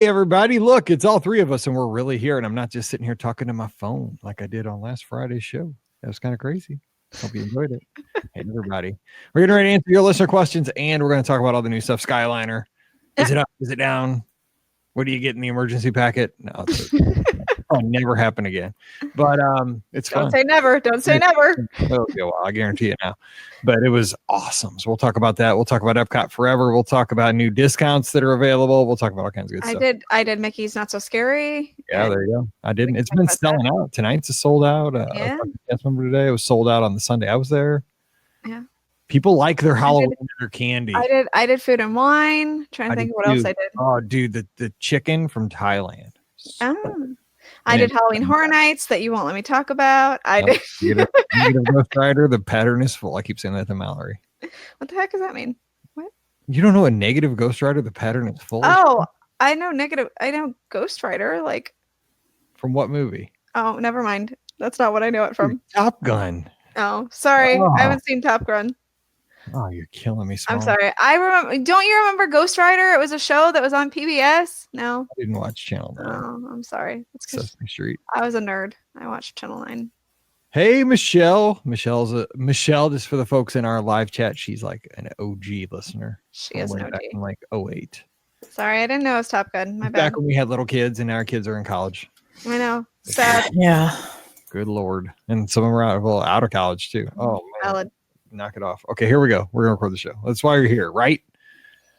Hey everybody, look, it's all three of us and we're really here, and I'm not just sitting here talking to my phone like I did on last Friday's show. That was kind of crazy. Hope you enjoyed it. Hey everybody, we're getting ready to answer your listener questions, and we're going to talk about all the new stuff. Skyliner, is it up? Is it down? What do you get in the emergency packet? No, it'll never happen again. But it's fun. Don't say never. Don't say never. It'll be a while, I guarantee it now. But it was awesome. So we'll talk about that. We'll talk about Epcot Forever. We'll talk about new discounts that are available. We'll talk about all kinds of good stuff. I did Mickey's Not So Scary. Yeah, there you go. I didn't. It's been selling out. Tonight's is sold out. Yeah. I remember today it was sold out on the Sunday I was there. Yeah. People like their Halloween or candy. I did food and wine. Trying to think of what else I did. Oh, dude, the chicken from Thailand. I did Halloween Horror Nights that you won't let me talk about. I did. Negative Ghost Rider. The pattern is full. I keep saying that to Mallory. What the heck does that mean? What? You don't know a Negative Ghost Rider? The pattern is full. Oh, I know Ghost Rider. Like, from what movie? Oh, never mind. That's not what I know it from. Top Gun. Oh, sorry. Oh. I haven't seen Top Gun. Oh, you're killing me. I'm sorry. I remember. Don't you remember Ghost Rider? It was a show that was on PBS. No, I didn't watch Channel 9. Oh, I'm sorry. Sesame Street. I was a nerd. I watched Channel 9. Hey, Michelle. Michelle, just for the folks in our live chat, she's like an OG listener. She is an OG. Back in like 08. Sorry, I didn't know it was Top Gun. My bad. Back when we had little kids, and now our kids are in college. I know. Sad. Yeah. Good Lord. And some of them are out of college too. Oh, man. Valid. Knock it off. Okay, here we go. We're going to record the show. That's why you're here, right?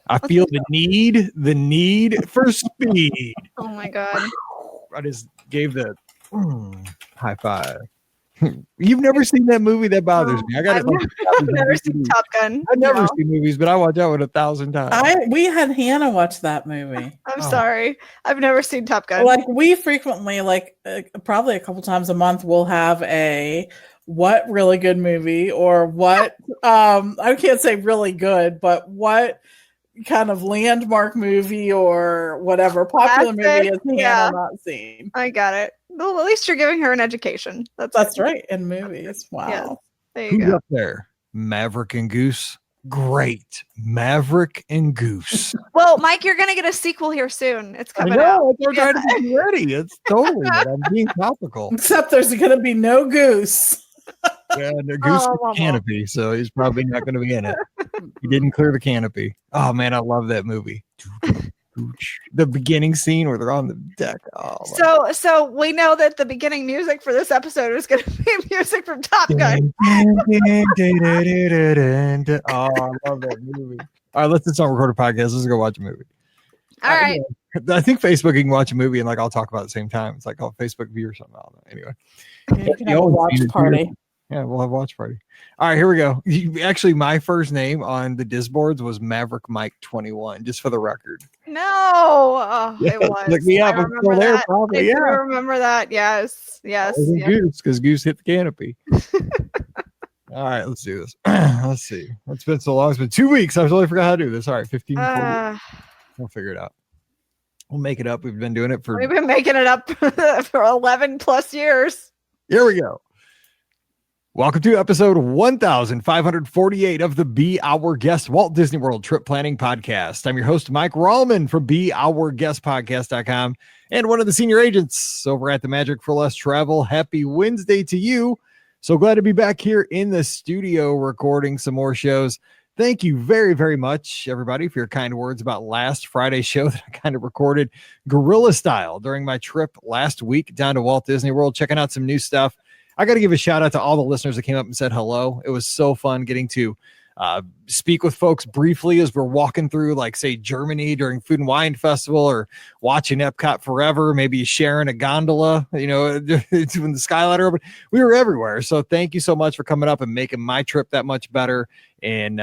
I feel the need for speed. Oh my God. I just gave the high five. You've never seen that movie? That bothers me. I've never seen Top Gun. I've never seen movies, but I watch that one 1,000 times. We had Hannah watch that movie. I'm sorry. I've never seen Top Gun. Like, we frequently, probably a couple times a month, we'll have a what really good movie, or what I can't say really good, but what kind of landmark movie or whatever popular movie has Hannah not seen. I got it. Well, at least you're giving her an education. That's right. In movies. Wow. Yeah. There you Who's go. up there? Maverick and Goose. Great. Maverick and Goose. Well, Mike, you're gonna get a sequel here soon. It's coming I out. know. We're trying to be ready. It's totally it. I'm being topical. Except there's going to be no Goose. Yeah, the Goose with the canopy, so he's probably not going to be in it. He didn't clear the canopy. Oh man, I love that movie. The beginning scene where they're on the deck. Oh, so we know that the beginning music for this episode is going to be music from Top Gun. Oh, I love that movie. All right, let's just not record a podcast. Let's go watch a movie. All right. I think Facebook, you can watch a movie and I'll talk about it at the same time. It's like Facebook view or something. I don't know. Anyway. You can have a watch party. Yeah, we'll have a watch party. All right, here we go. Actually, my first name on the Disboards was Maverick Mike 21, just for the record. No, it was. Look me up. I'm still there, probably. I remember that. Yes. Goose, because Goose hit the canopy. All right, let's do this. Let's see. It's been so long. It's been 2 weeks. I totally forgot how to do this. All right, 15. We'll figure it out. We'll make it up. We've been doing it We've been making it up for 11 plus years. Here we go. Welcome to episode 1548 of the Be Our Guest Walt Disney World Trip Planning Podcast. I'm your host, Mike Rallman from BeOurGuestPodcast.com and one of the senior agents over at the Magic for Less Travel. Happy Wednesday to you. So glad to be back here in the studio recording some more shows. Thank you very, very much, everybody, for your kind words about last Friday's show that I kind of recorded guerrilla style during my trip last week down to Walt Disney World, checking out some new stuff. I got to give a shout out to all the listeners that came up and said hello. It was so fun getting to speak with folks briefly as we're walking through, like, say, Germany during Food and Wine Festival, or watching Epcot Forever, maybe sharing a gondola, doing the Skyliner. But we were everywhere. So thank you so much for coming up and making my trip that much better. And,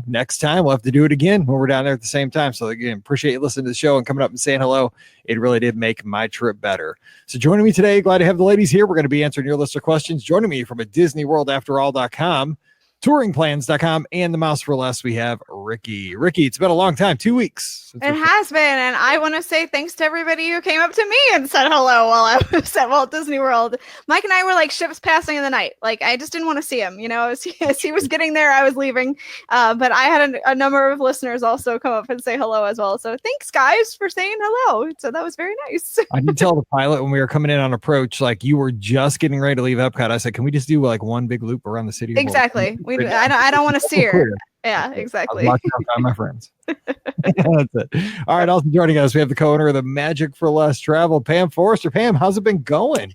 next time we'll have to do it again when we're down there at the same time. So again, appreciate you listening to the show and coming up and saying hello. It really did make my trip better. So joining me today, glad to have the ladies here. We're going to be answering your list of questions. Joining me from a DisneyWorldAfterAll.com, touringplans.com, and the mouse for less. We have Rikki. Rikki, it's been a long time, 2 weeks. It has been, and I want to say thanks to everybody who came up to me and said hello while I was at Walt Disney World. Mike and I were like ships passing in the night. Like, I just didn't want to see him, as he was getting there, I was leaving. But I had a number of listeners also come up and say hello as well. So thanks, guys, for saying hello. So that was very nice. I did tell the pilot when we were coming in on approach, like you were just getting ready to leave Epcot. I said, can we just do like one big loop around the city? Exactly. I don't want to see her. Yeah, exactly. I'll my friends. That's it. All right. Also joining us, we have the co-owner of the Magic for Less Travel, Pam Forrester. Pam, how's it been going?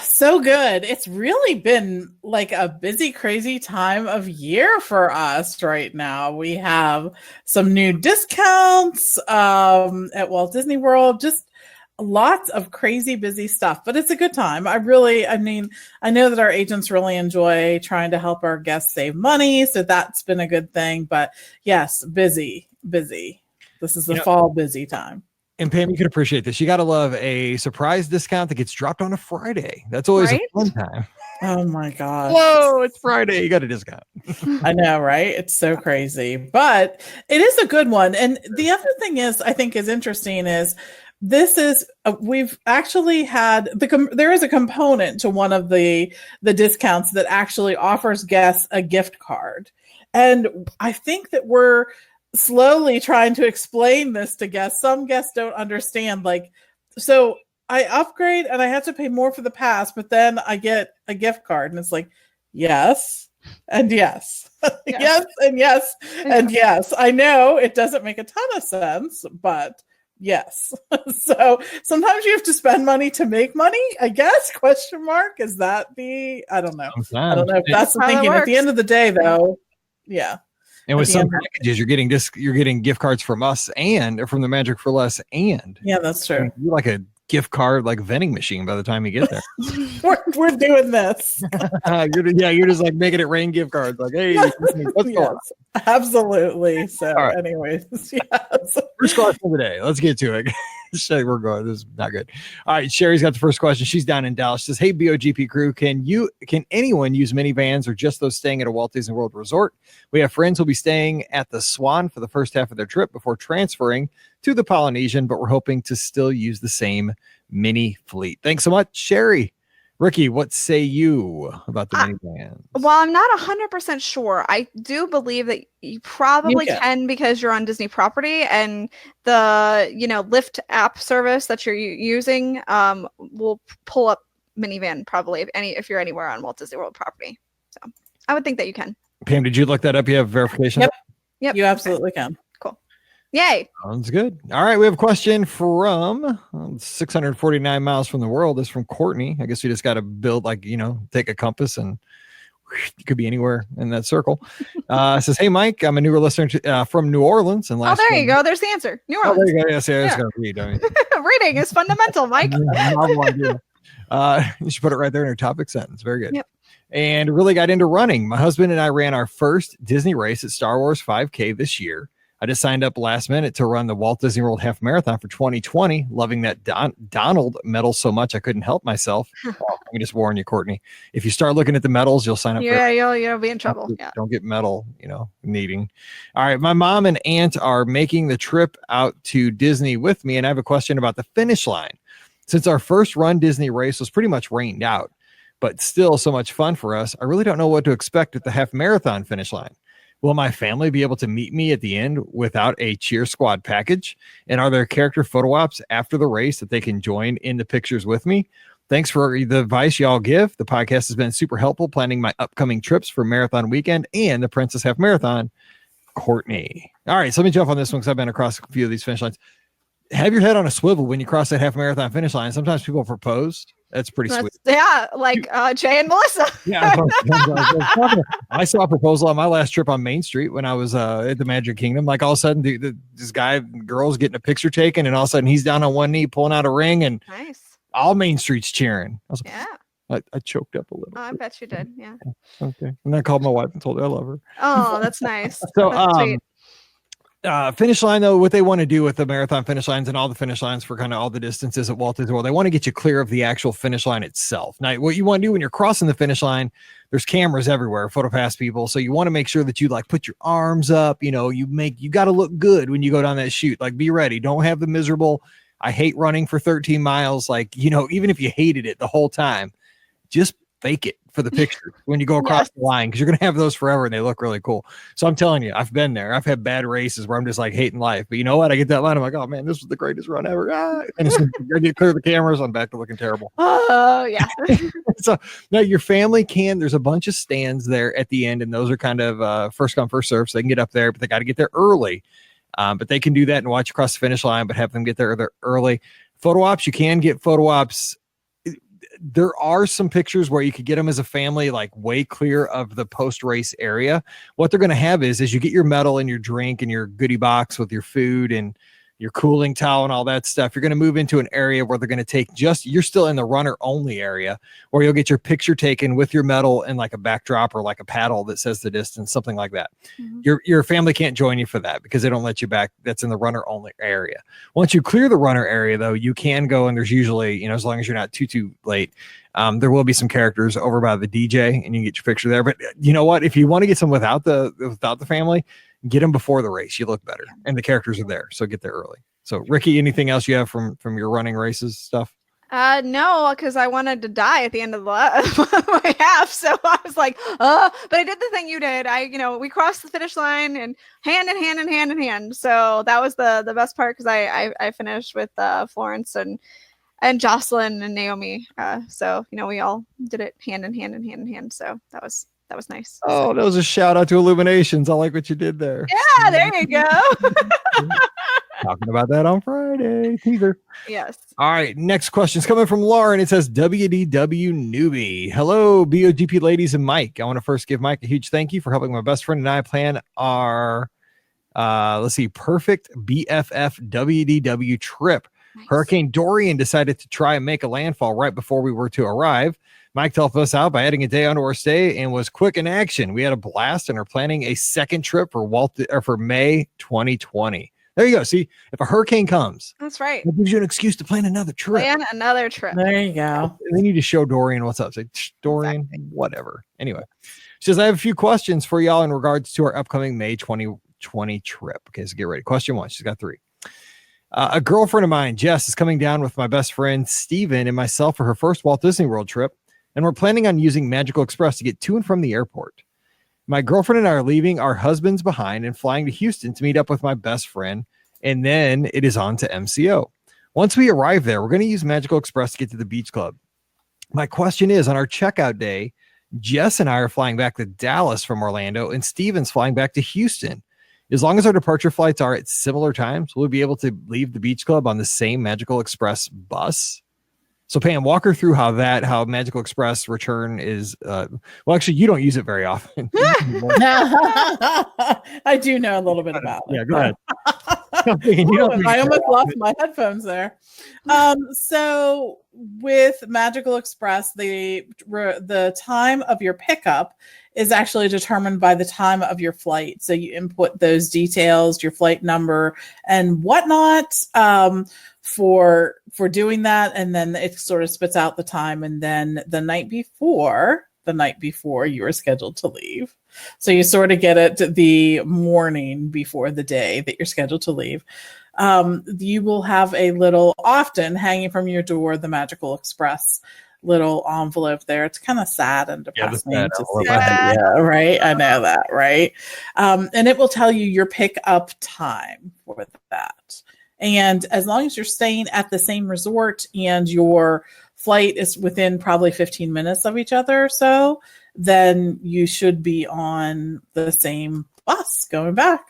So good. It's really been like a busy, crazy time of year for us right now. We have some new discounts at Walt Disney World, just lots of crazy busy stuff, but it's a good time. I know that our agents really enjoy trying to help our guests save money, so that's been a good thing. But yes, busy. This is the fall busy time. And Pam, you can appreciate this. You got to love a surprise discount that gets dropped on a Friday. That's always a fun time. Oh my gosh. Whoa, it's Friday. You got a discount. I know, right? It's so crazy, but it is a good one. And the other thing I think is interesting is we've actually had there is a component to one of the discounts that actually offers guests a gift card. And I think that we're slowly trying to explain this to guests. Some guests don't understand, so I upgrade and I have to pay more for the pass, but then I get a gift card, and it's like, yes, and yes, yes, and yes, and yes. I know it doesn't make a ton of sense, but yes. So sometimes you have to spend money to make money, I guess, ? Is that I don't know. I don't know if that's the thinking. At the end of the day, though, yeah. And with some packages, you're getting gift cards from us and from the Magic for Less, and yeah, that's true. You're like a gift card vending machine by the time you get there. we're doing this. You're just like making it rain gift cards. Like, hey, what's going on? Absolutely. So, anyways, yes. First question of the day. Let's get to it. We're going. This is not good. All right, Sherry's got the first question. She's down in Dallas. She says, "Hey, BOGP crew, can anyone use Minnie Vans or just those staying at a Walt Disney World resort? We have friends who'll be staying at the Swan for the first half of their trip before transferring to the Polynesian, but we're hoping to still use the same mini fleet." Thanks so much, Sherry. Rikki, what say you about the Minnie Vans? Well, I'm not 100% sure. I do believe that you probably can because you're on Disney property, and the Lyft app service that you're using will pull up minivan probably if you're anywhere on Walt Disney World property. So I would think that you can. Pam, did you look that up? You have verification? Yep. You absolutely can. Cool. Yay. Sounds good. All right. We have a question from 649 miles from the world. This is from Courtney. I guess you just got to take a compass and you could be anywhere in that circle. Says, "Hey, Mike, I'm a newer listener from New Orleans." And there you go. There's the answer. New Orleans. There you go. Yes, I was going to read. Reading is fundamental, Mike. You should put it right there in her topic sentence. Very good. Yep. And really got into running. My husband and I ran our first Disney race at Star Wars 5K this year. I just signed up last minute to run the Walt Disney World Half Marathon for 2020. Loving that Donald medal so much I couldn't help myself. Let me just warn you, Courtney. If you start looking at the medals, you'll sign up. Yeah, you'll be in trouble. Don't get medal, needing. All right, my mom and aunt are making the trip out to Disney with me, and I have a question about the finish line. Since our first run Disney race was pretty much rained out, but still so much fun for us, I really don't know what to expect at the half marathon finish line. Will my family be able to meet me at the end without a cheer squad package? And are there character photo ops after the race that they can join in the pictures with me? Thanks for the advice y'all give. The podcast has been super helpful planning my upcoming trips for Marathon Weekend and the Princess Half Marathon. Courtney. All right, so let me jump on this one because I've been across a few of these finish lines. Have your head on a swivel when you cross that half marathon finish line. Sometimes people propose. That's pretty sweet. Yeah, like Jay and Melissa. Yeah, I saw a proposal on my last trip on Main Street when I was at the Magic Kingdom. Like all of a sudden, this guy, girl's getting a picture taken, and all of a sudden he's down on one knee pulling out a ring, and nice. All Main Street's cheering. I was like, I choked up a little. I bet you did. Yeah. Okay. And then I called my wife and told her I love her. Oh, that's nice. So, that's sweet. Finish line, though, what they want to do with the marathon finish lines and all the finish lines for kind of all the distances at Walt Disney World, they want to get you clear of the actual finish line itself. Now, what you want to do when you're crossing the finish line, there's cameras everywhere, PhotoPass people. So you want to make sure that you like put your arms up, you got to look good when you go down that chute. Like, be ready. Don't have the miserable, I hate running for 13 miles. Like, even if you hated it the whole time, just fake it for the picture when you go across the line, because you're going to have those forever and they look really cool. So I'm telling you, I've been there. I've had bad races where I'm just like hating life. But you know what? I get that line. I'm like, oh man, this was the greatest run ever. And I get clear the cameras. I'm back to looking terrible. Oh, yeah. So now your family there's a bunch of stands there at the end, and those are kind of first come, first serve. So they can get up there, but they got to get there early. But they can do that and watch across the finish line, but have them get there early. Photo ops, you can get photo ops. There are some pictures where you could get them as a family, like way clear of the post-race area. What they're going to have is you get your medal and your drink and your goodie box with your food and your cooling towel and all that stuff. You're going to move into an area where they're going to take you're still in the runner only area, where you'll get your picture taken with your medal and like a backdrop or like a paddle that says the distance, something like that. Mm-hmm. Your family can't join you for that because they don't let you back. That's in the runner only area. Once you clear the runner area though, you can go, and there's usually, as long as you're not too late, there will be some characters over by the DJ and you can get your picture there. But you know what? If you want to get some without the family, get them before the race. You look better, and the characters are there, so get there early. So, Rikki, anything else you have from your running races stuff? No, because I wanted to die at the end of my half, so I was like, but I did the thing you did. We crossed the finish line and hand in hand. So that was the best part, because I finished with Florence and Jocelyn and Naomi. So we all did it hand in hand. So that was nice. Oh, that was a shout out to Illuminations. I like what you did there. Yeah, there you go. Talking about that on Friday. Teaser. Yes. All right. Next question is coming from Lauren. It says, WDW newbie. Hello, BOGP ladies and Mike. I want to first give Mike a huge thank you for helping my best friend and I plan our, perfect BFF WDW trip. Nice. Hurricane Dorian decided to try and make a landfall right before we were to arrive. Mike helped us out by adding a day onto our stay and was quick in action. We had a blast and are planning a second trip for May 2020. There you go. See, if a hurricane comes, that's right. It gives you an excuse to plan another trip. There you go. They need to show Dorian what's up. Say, Dorian, whatever. Anyway, she says, I have a few questions for y'all in regards to our upcoming May 2020 trip. Okay, so get ready. Question 1. She's got 3. A girlfriend of mine, Jess, is coming down with my best friend, Steven, and myself for her first Walt Disney World trip, and we're planning on using Magical Express to get to and from the airport. My girlfriend and I are leaving our husbands behind and flying to Houston to meet up with my best friend, and then it is on to MCO. Once we arrive there, we're going to use Magical Express to get to the beach club. My question is, on our checkout day, Jess and I are flying back to Dallas from Orlando, and Steven's flying back to Houston. As long as our departure flights are at similar times, we'll be able to leave the beach club on the same Magical Express bus. So Pam, walk her through how Magical Express return is. Actually, you don't use it very often. I do know a little bit about it. Yeah, go ahead. I almost lost my headphones there. So with Magical Express, the time of your pickup is actually determined by the time of your flight. So you input those details, your flight number and whatnot, for doing that. And then it sort of spits out the time. And then the night before you are scheduled to leave. So you sort of get it the morning before the day that you're scheduled to leave. You will have a little, often hanging from your door, the Magical Express little envelope there. It's kind of sad and depressing to see. Yeah, right. I know that, right? And it will tell you your pickup time for that. And as long as you're staying at the same resort and your flight is within probably 15 minutes of each other or so, then you should be on the same bus going back.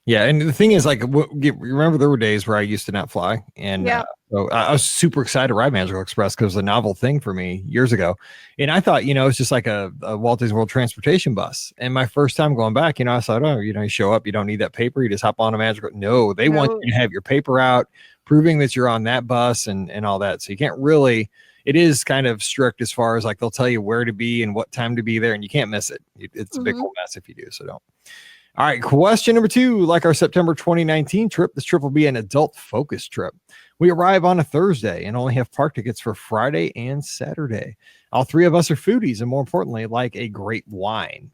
Yeah, and the thing is, like, remember there were days where I used to not fly, and so I was super excited to ride Magical Express because it was a novel thing for me years ago, and I thought, it's just like a Walt Disney World transportation bus. And my first time going back, I thought, you show up, you don't need that paper, you just hop on a Magical. No, they want you to have your paper out, proving that you're on that bus and all that. So you can't really. It is kind of strict as far as like they'll tell you where to be and what time to be there, and you can't miss it. It's a big old mess if you do. So don't. All right, question number 2. Like our September 2019 trip, this trip will be an adult focus trip. We arrive on a Thursday and only have park tickets for Friday and Saturday. All 3 of us are foodies and, more importantly, like a great wine.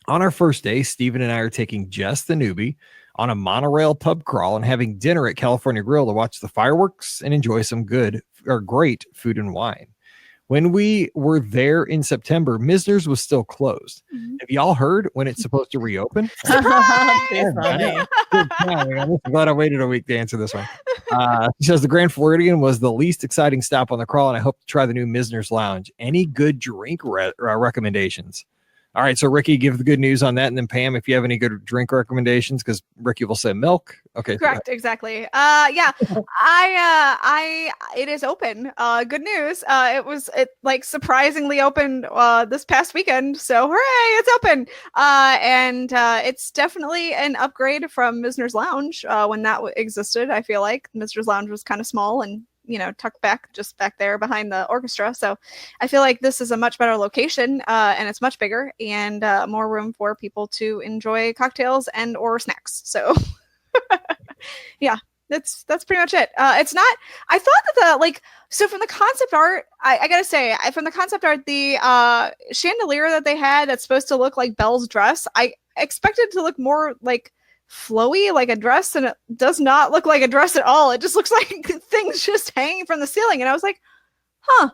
On our first day, Steven and I are taking Jess the newbie on a monorail pub crawl and having dinner at California Grill to watch the fireworks and enjoy some great food and wine. When we were there in September, Misner's was still closed. Mhm. Have y'all heard when it's supposed to reopen? Too funny. Good timing. I'm glad I waited a week to answer this one. She says the Grand Floridian was the least exciting stop on the crawl, and I hope to try the new Misner's Lounge. Any good drink recommendations? All right, so Rikki, give the good news on that, and then Pam, if you have any good drink recommendations, because Rikki will say milk. Okay, Correct, exactly. It is open. Good news. It surprisingly opened this past weekend. So hooray, it's open. And it's definitely an upgrade from Misner's Lounge when that existed. I feel like Misner's Lounge was kind of small and tucked back there behind the orchestra. So I feel like this is a much better location, and it's much bigger and more room for people to enjoy cocktails and or snacks. So yeah, that's pretty much it. It's not, I thought that so from the concept art, I gotta say, from the concept art, the chandelier that they had that's supposed to look like Belle's dress, I expected to look more like flowy, like a dress, and it does not look like a dress at all. It just looks like things just hanging from the ceiling, and I was like, well,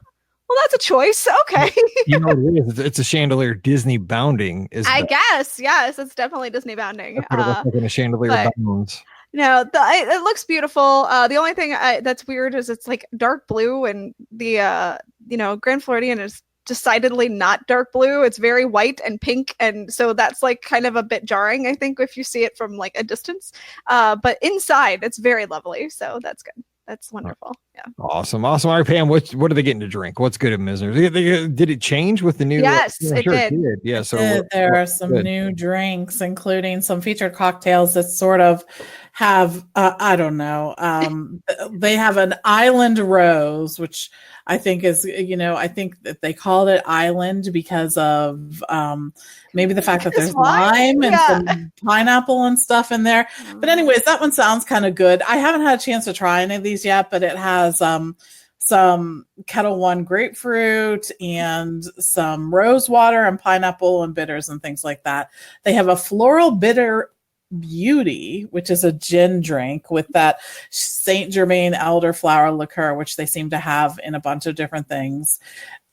that's a choice. Okay. It's a chandelier Disney bounding. I guess, yes, it's definitely Disney bounding. It looks like in a chandelier bounds. No, it looks beautiful. The only thing that's weird is it's like dark blue, and the Grand Floridian is decidedly not dark blue. It's very white and pink, and so that's kind of a bit jarring, I think, if you see it from a distance. But inside, it's very lovely, so that's good. That's wonderful. Yeah. Awesome. All right, Pam, what are they getting to drink? What's good at Misner's? Did it change with the new? Yes, it did. Yeah. So there are some new drinks, including some featured cocktails that sort of have, I don't know. They have an island rose, which I think is, I think that they called it island because of maybe the fact that there's lime and some pineapple and stuff in there. But anyways, that one sounds kind of good. I haven't had a chance to try any of these yet, but it has some Kettle One grapefruit and some rose water and pineapple and bitters and things like that. They have a floral bitter beauty, which is a gin drink with that Saint Germain elderflower liqueur, which they seem to have in a bunch of different things.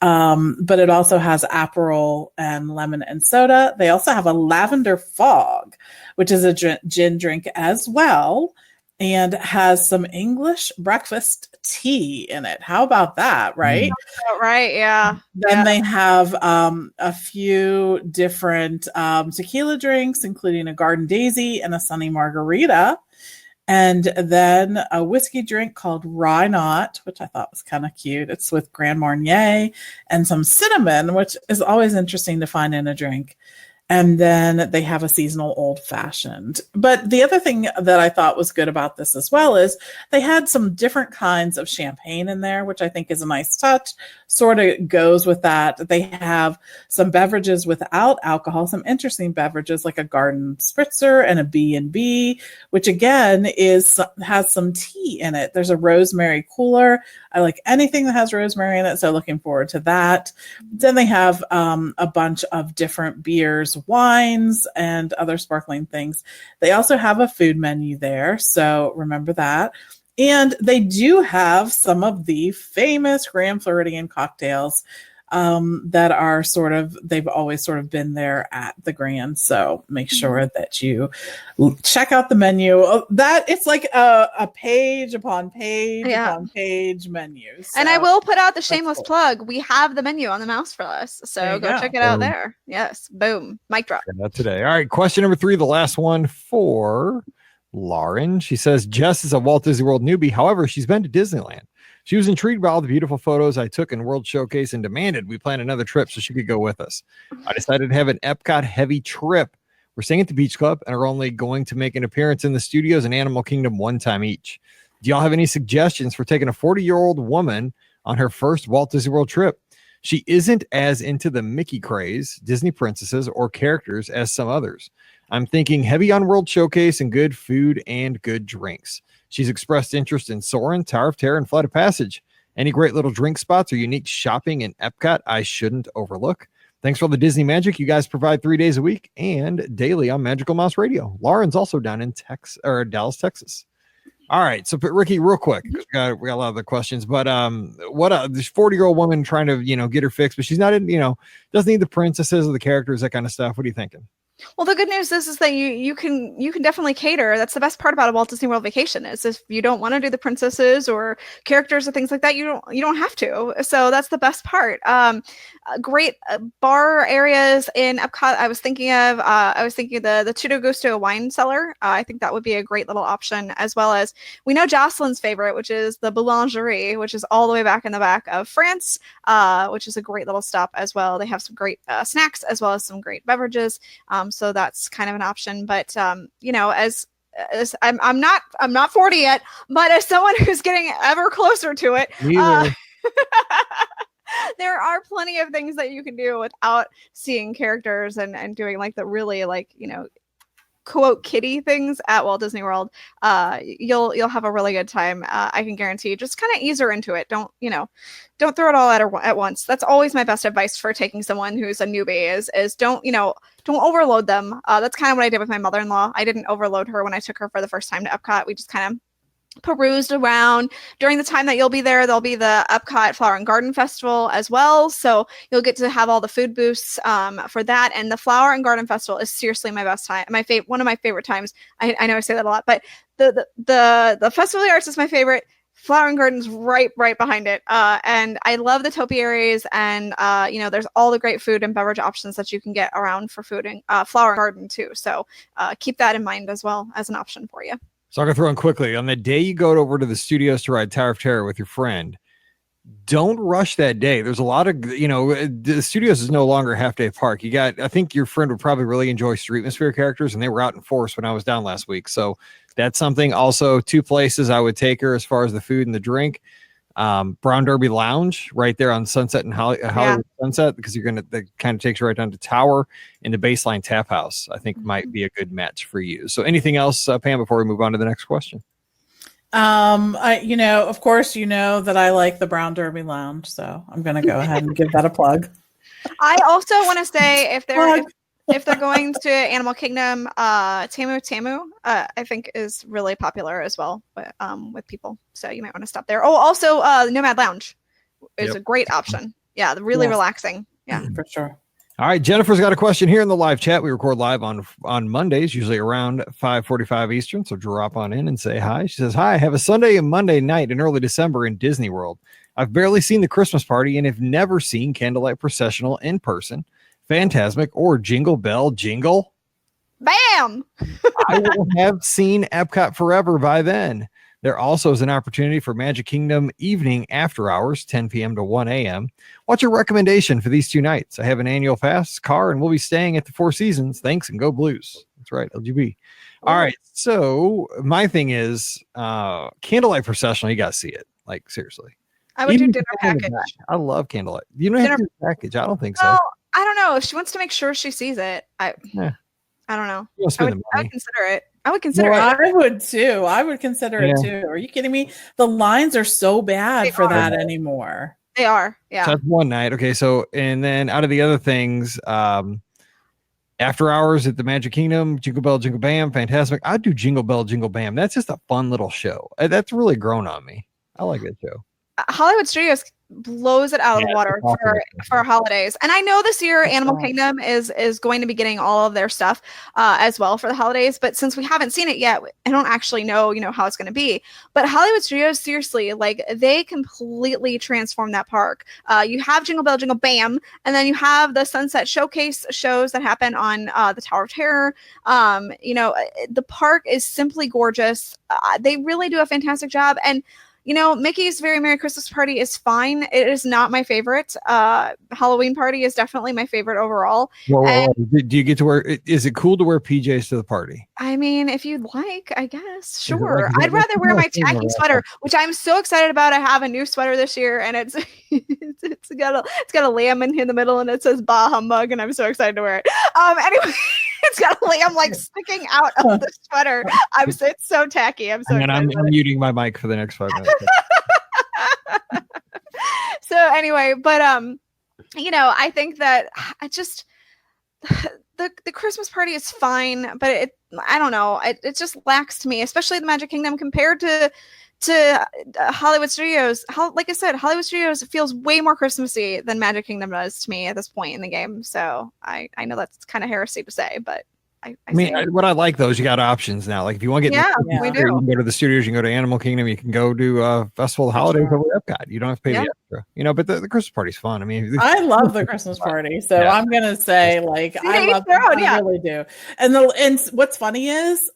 But it also has Aperol and lemon and soda. They also have a lavender fog, which is a gin drink as well, and has some English breakfast tea in it. How about that, right? Right, yeah. Then they have a few different tequila drinks, including a Garden Daisy and a Sunny Margarita. And then a whiskey drink called Rye Knot, which I thought was kind of cute. It's with Grand Marnier and some cinnamon, which is always interesting to find in a drink. And then they have a seasonal old fashioned. But the other thing that I thought was good about this as well is they had some different kinds of champagne in there, which I think is a nice touch, sort of goes with that. They have some beverages without alcohol, some interesting beverages like a garden spritzer and a B&B, which again has some tea in it. There's a rosemary cooler. I like anything that has rosemary in it, so looking forward to that. Then they have a bunch of different beers, wines, and other sparkling things. They also have a food menu there, so remember that. And they do have some of the famous Grand Floridian cocktails that are they've always sort of been there at the Grand. So make sure that you check out the menu. That it's like a page upon page upon page menu. So and I will put out the shameless plug. We have the menu on the mouse for us. So go check it out there. Yes. Boom. Mic drop. Today. All right. Question number 3, the last one for Lauren. She says, Jess is a Walt Disney World newbie. However, she's been to Disneyland. She was intrigued by all the beautiful photos I took in World Showcase and demanded we plan another trip so she could go with us. I decided to have an Epcot heavy trip. We're staying at the Beach Club and are only going to make an appearance in the studios and Animal Kingdom one time each. Do y'all have any suggestions for taking a 40-year-old woman on her first Walt Disney World trip? She isn't as into the Mickey craze, Disney princesses, or characters as some others. I'm thinking heavy on World Showcase and good food and good drinks. She's expressed interest in Soarin', Tower of Terror, and Flight of Passage. Any great little drink spots or unique shopping in Epcot I shouldn't overlook? Thanks for all the Disney magic you guys provide 3 days a week and daily on Magical Mouse Radio. Lauren's also down in Dallas, Texas. All right, so Rikki, real quick, we got a lot of the questions, but this 40-year-old woman trying to get her fix, but she's not in, doesn't need the princesses or the characters, that kind of stuff. What are you thinking? Well, the good news is that you can definitely cater. That's the best part about a Walt Disney World vacation is if you don't want to do the princesses or characters or things like that, you don't have to. So that's the best part. Great bar areas in Epcot. I was thinking the Tutto Gusto wine cellar. I think that would be a great little option, as well as we know Jocelyn's favorite, which is the Boulangerie, which is all the way back in the back of France, which is a great little stop as well. They have some great snacks as well as some great beverages. So that's kind of an option, but as I'm not 40 yet, but as someone who's getting ever closer to it, there are plenty of things that you can do without seeing characters and doing like the really quote kiddie things at Walt Disney World. You'll have a really good time. I can guarantee. Just kind of ease her into it. Don't throw it all at her at once. That's always my best advice for taking someone who's a newbie is don't overload them. That's kind of what I did with my mother-in-law. I didn't overload her when I took her for the first time to Epcot. We just kind of perused around. During the time that you'll be there, there'll be the Epcot Flower and Garden Festival as well, so you'll get to have all the food booths for that. And the Flower and Garden Festival is seriously my best time, one of my favorite times. I know I say that a lot, but the Festival of the Arts is my favorite. Flower and Garden's right behind it, and I love the topiaries, and there's all the great food and beverage options that you can get around for food and Flower and Garden too, so keep that in mind as well as an option for you. So I'm going to throw in quickly, on the day you go over to the studios to ride Tower of Terror with your friend, don't rush that day. There's a lot of, the studios is no longer a half-day park. I think your friend would probably really enjoy Streetmosphere characters, and they were out in force when I was down last week. So that's something. Also, 2 places I would take her as far as the food and the drink. Brown Derby Lounge right there on Sunset and Hollywood Sunset, because that kind of takes you right down to Tower, and the Baseline Tap House I think might be a good match for you. So anything else, Pam, before we move on to the next question? Of course, that I like the Brown Derby Lounge, so I'm going to go ahead and give that a plug. I also want to say if they're going to Animal Kingdom, Tamu Tamu, I think is really popular as well with people. So you might want to stop there. Oh, also Nomad Lounge is a great option. Yeah, really relaxing. Yeah, for sure. All right, Jennifer's got a question here in the live chat. We record live on Mondays, usually around 5:45 Eastern. So drop on in and say hi. She says, "Hi, I have a Sunday and Monday night in early December in Disney World. I've barely seen the Christmas party and have never seen Candlelight Processional in person, Phantasmic, or Jingle Bell Jingle. Bam! I will have seen Epcot Forever by then. There also is an opportunity for Magic Kingdom evening after hours, 10 p.m. to 1 a.m. What's your recommendation for these 2 nights? I have an annual pass car and we'll be staying at the Four Seasons. Thanks and go Blues." That's right, LGB. All right, so my thing is Candlelight Processional. You got to see it. Like, seriously. I would do dinner package. I love Candlelight. You don't have to do package. I don't think so. Well, I don't know. If she wants to make sure she sees it, I don't know. I would consider it. I would consider it. I would too. I would consider it too. Are you kidding me? The lines are so bad that anymore. They are. Yeah. So that's one night. Okay. So, and then out of the other things, after hours at the Magic Kingdom, Jingle Bell, Jingle Bam, Fantastic. I'd do Jingle Bell, Jingle Bam. That's just a fun little show. That's really grown on me. I like that show. Hollywood Studios blows it out of the water for holidays, and I know this year Animal Kingdom is going to be getting all of their stuff as well for the holidays, but since we haven't seen it yet, I don't actually know how it's going to be. But Hollywood Studios, seriously, like, they completely transformed that park. You have Jingle Bell Jingle Bam, and then you have the Sunset Showcase shows that happen on the Tower of Terror. The park is simply gorgeous. They really do a fantastic job. And Mickey's Very Merry Christmas Party is fine. It is not my favorite. Halloween Party is definitely my favorite overall. Whoa. Do you get to wear? Is it cool to wear PJs to the party? I mean, if you'd like, I guess. Sure. I'd rather wear my tacky sweater, which I'm so excited about. I have a new sweater this year, and it's got a lamb in the middle, and it says "Bah Humbug," and I'm so excited to wear it. Anyway. It's got a lamb like sticking out of the sweater. It's so tacky. I'm so And I'm muting my mic for the next 5 minutes. So anyway, but I think that I just the Christmas party is fine, but I don't know. It just lacks to me, especially the Magic Kingdom compared to Hollywood Studios. Like I said, Hollywood Studios feels way more Christmassy than Magic Kingdom does to me at this point in the game. So I know that's kind of heresy to say, but I mean, what I like though is you got options now. Like if you want to get, we do. You can go to the studios, you can go to Animal Kingdom, you can go to Festival of the Holidays over at Epcot. You don't have to pay the extra, but the Christmas party's fun. I mean, I love the Christmas party, so I'm gonna say I love it. I really do. And what's funny is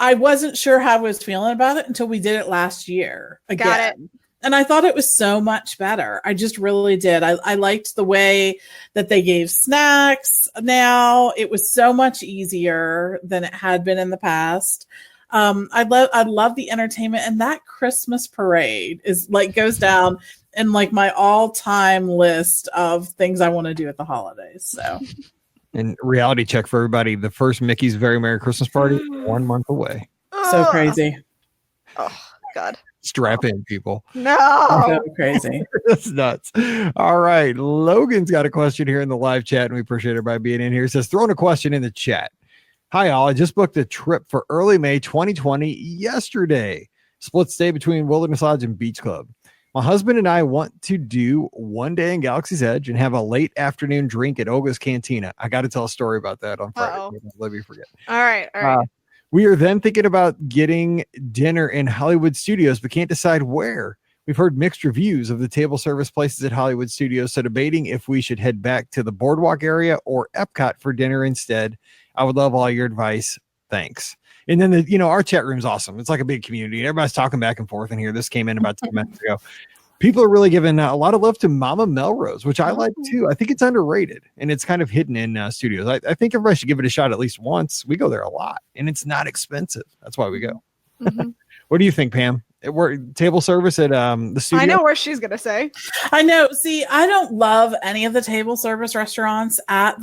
I wasn't sure how I was feeling about it until we did it last year again. Got it. And I thought it was so much better. I just really did. I liked the way that they gave snacks now. It was so much easier than it had been in the past. I love the entertainment, and that Christmas parade is goes down in my all-time list of things I want to do at the holidays. So and reality check for everybody, the first Mickey's Very Merry Christmas Party is 1 month away. So crazy. Oh God. Strap in, people. No. So crazy. That's nuts. All right. Logan's got a question here in the live chat, and we appreciate everybody being in here. He says, throwing a question in the chat. Hi, all. I just booked a trip for early May 2020 yesterday. Split stay between Wilderness Lodge and Beach Club. My husband and I want to do one day in Galaxy's Edge and have a late afternoon drink at Olga's Cantina. I got to tell a story about that on Friday. Let me forget. All right. We are then thinking about getting dinner in Hollywood Studios, but can't decide where. We've heard mixed reviews of the table service places at Hollywood Studios, so debating if we should head back to the boardwalk area or Epcot for dinner instead. I would love all your advice. Thanks. And then, our chat room's awesome. It's like a big community. Everybody's talking back and forth in here. This came in about 10 minutes ago. People are really giving a lot of love to Mama Melrose, which I like too. I think it's underrated and it's kind of hidden in studios. I think everybody should give it a shot at least once. We go there a lot and it's not expensive. That's why we go. Mm-hmm. What do you think, Pam? We're table service at the studio. I know where she's gonna say. I know. See, I don't love any of the table service restaurants at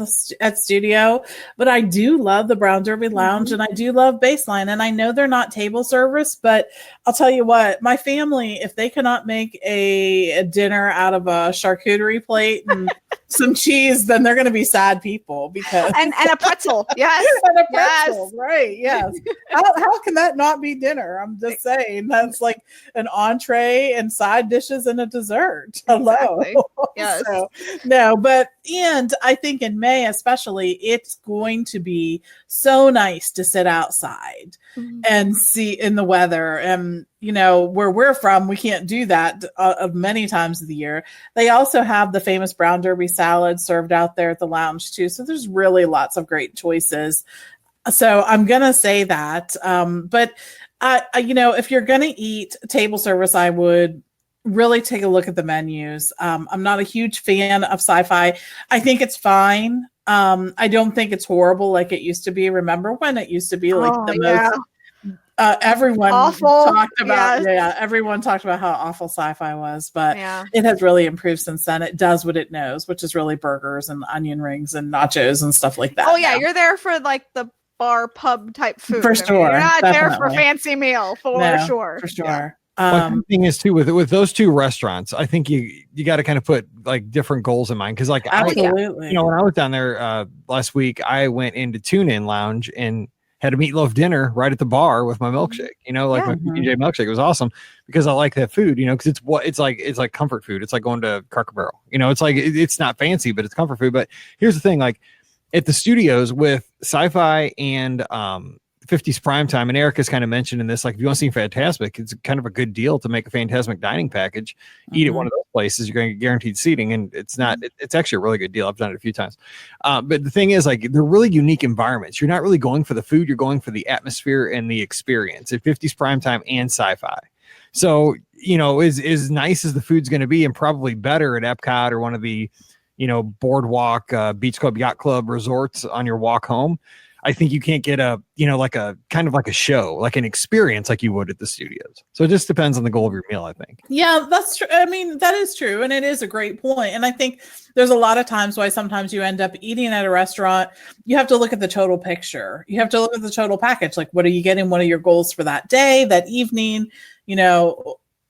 studio, but I do love the Brown Derby Lounge and I do love Baseline. And I know they're not table service, but I'll tell you what, my family, if they cannot make a dinner out of a charcuterie plate and some cheese, then they're going to be sad people because and a pretzel, yes, and a pretzel, right? Yes. How can that not be dinner? I'm just saying that's like an entree and side dishes and a dessert. Hello. Exactly. Yes. So, no, but and I think in May especially, it's going to be so nice to sit outside and see in the weather. And where we're from, we can't do that many times of the year. They also have the famous Brown Derby salad served out there at the lounge too. So there's really lots of great choices. So I'm gonna say that, but if you're going to eat table service, I would really take a look at the menus. I'm not a huge fan of sci-fi. I think it's fine. I don't think it's horrible like it used to be. Remember when it used to be most everyone awful. Talked about everyone talked about how awful sci-fi was, but it has really improved since then. It does what it knows, which is really burgers and onion rings and nachos and stuff like that. Oh yeah, you're there for the bar pub type food for sure. You're not there for a fancy meal for sure. The thing is too with those two restaurants, I think you got to kind of put different goals in mind because absolutely. When I was down there last week, I went into Tune In Lounge and had a meatloaf dinner right at the bar with my milkshake. My PJ milkshake. It was awesome because I like that food. Because it's like comfort food. It's like going to Cracker Barrel. It's like it's not fancy, but it's comfort food. But here's the thing, at the studios with sci-fi and 50s primetime, and Erica's kind of mentioned in this, if you want to see Fantasmic, it's kind of a good deal to make a Fantasmic dining package, eat at one of those places, you're going to get guaranteed seating, and it's actually a really good deal. I've done it a few times. But the thing is, they're really unique environments. You're not really going for the food, you're going for the atmosphere and the experience at 50s primetime and sci-fi. So, as nice as the food's going to be, and probably better at Epcot or one of the boardwalk, beach club, yacht club resorts on your walk home, I think you can't get a, like a kind of like a show, like an experience like you would at the studios. So it just depends on the goal of your meal, I think. Yeah, that's true. I mean, that is true. And it is a great point. And I think there's a lot of times why sometimes you end up eating at a restaurant. You have to look at the total picture. You have to look at the total package. Like, what are you getting? What are your goals for that day, that evening?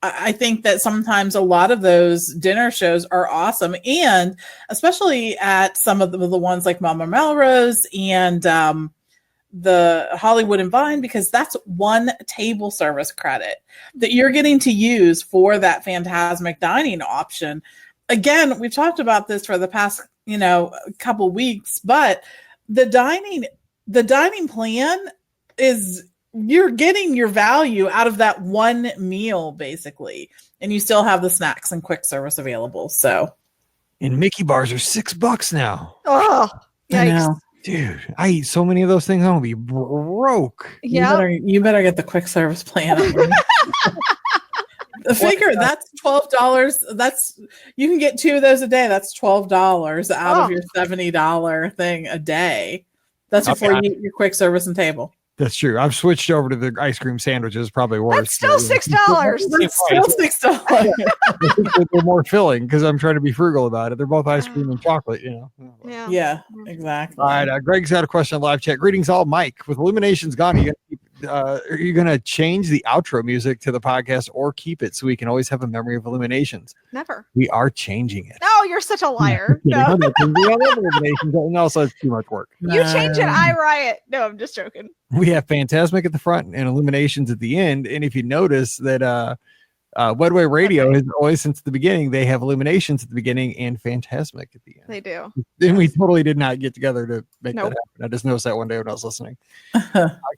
I think that sometimes a lot of those dinner shows are awesome. And especially at some of the ones like Mama Melrose and the Hollywood and Vine, because that's one table service credit that you're getting to use for that Fantasmic dining option. Again, we've talked about this for the past, couple weeks, but the dining plan is, you're getting your value out of that one meal basically, and you still have the snacks and quick service available. So, and Mickey bars are $6 now. Oh, yikes. Dude, I eat so many of those things, I'm gonna be broke. Yeah, you better get the quick service plan. The figure that's $12. You can get 2 of those a day. That's $12 out of your $70 thing a day. That's before you eat your quick service and table. That's true. I've switched over to the ice cream sandwiches. Probably worse. That's still $6. That's still $6. They're more filling because I'm trying to be frugal about it. They're both ice cream and chocolate. Yeah, exactly. All right. Greg's got a question in live chat. Greetings, all. Mike, with Illuminations gone, are you going to change the outro music to the podcast or keep it so we can always have a memory of Illuminations? Never. We are changing it. No, you're such a liar. No. Illuminations, and also it's too much work. You change it, I riot. No, I'm just joking. We have Fantasmic at the front and Illuminations at the end. And if you notice that Wedway Radio has always, since the beginning, they have Illuminations at the beginning and Fantasmic at the end. They do. And we totally did not get together to make that happen. I just noticed that one day when I was listening.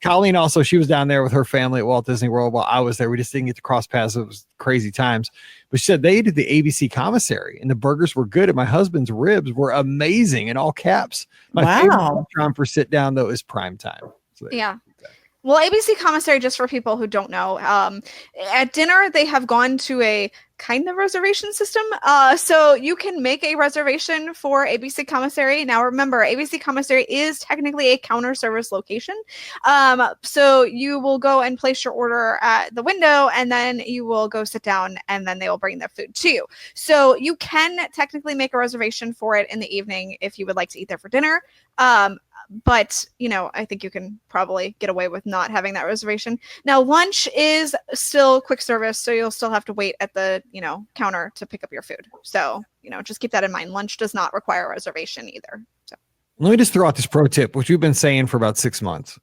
Colleen also, she was down there with her family at Walt Disney World while I was there. We just didn't get to cross paths. It was crazy times. But she said they did the ABC commissary and the burgers were good. And my husband's ribs were amazing in all caps. My favorite restaurant for sit down, though, is Prime Time. So yeah. Well, ABC commissary, just for people who don't know, at dinner, they have gone to a kind of reservation system. So you can make a reservation for ABC commissary. Now, remember, ABC commissary is technically a counter service location. So you will go and place your order at the window, and then you will go sit down, and then they will bring the food to you. So you can technically make a reservation for it in the evening if you would like to eat there for dinner. But, I think you can probably get away with not having that reservation. Now, lunch is still quick service, so you'll still have to wait at the, counter to pick up your food. So, just keep that in mind. Lunch does not require a reservation either. So let me just throw out this pro tip, which we've been saying for about 6 months.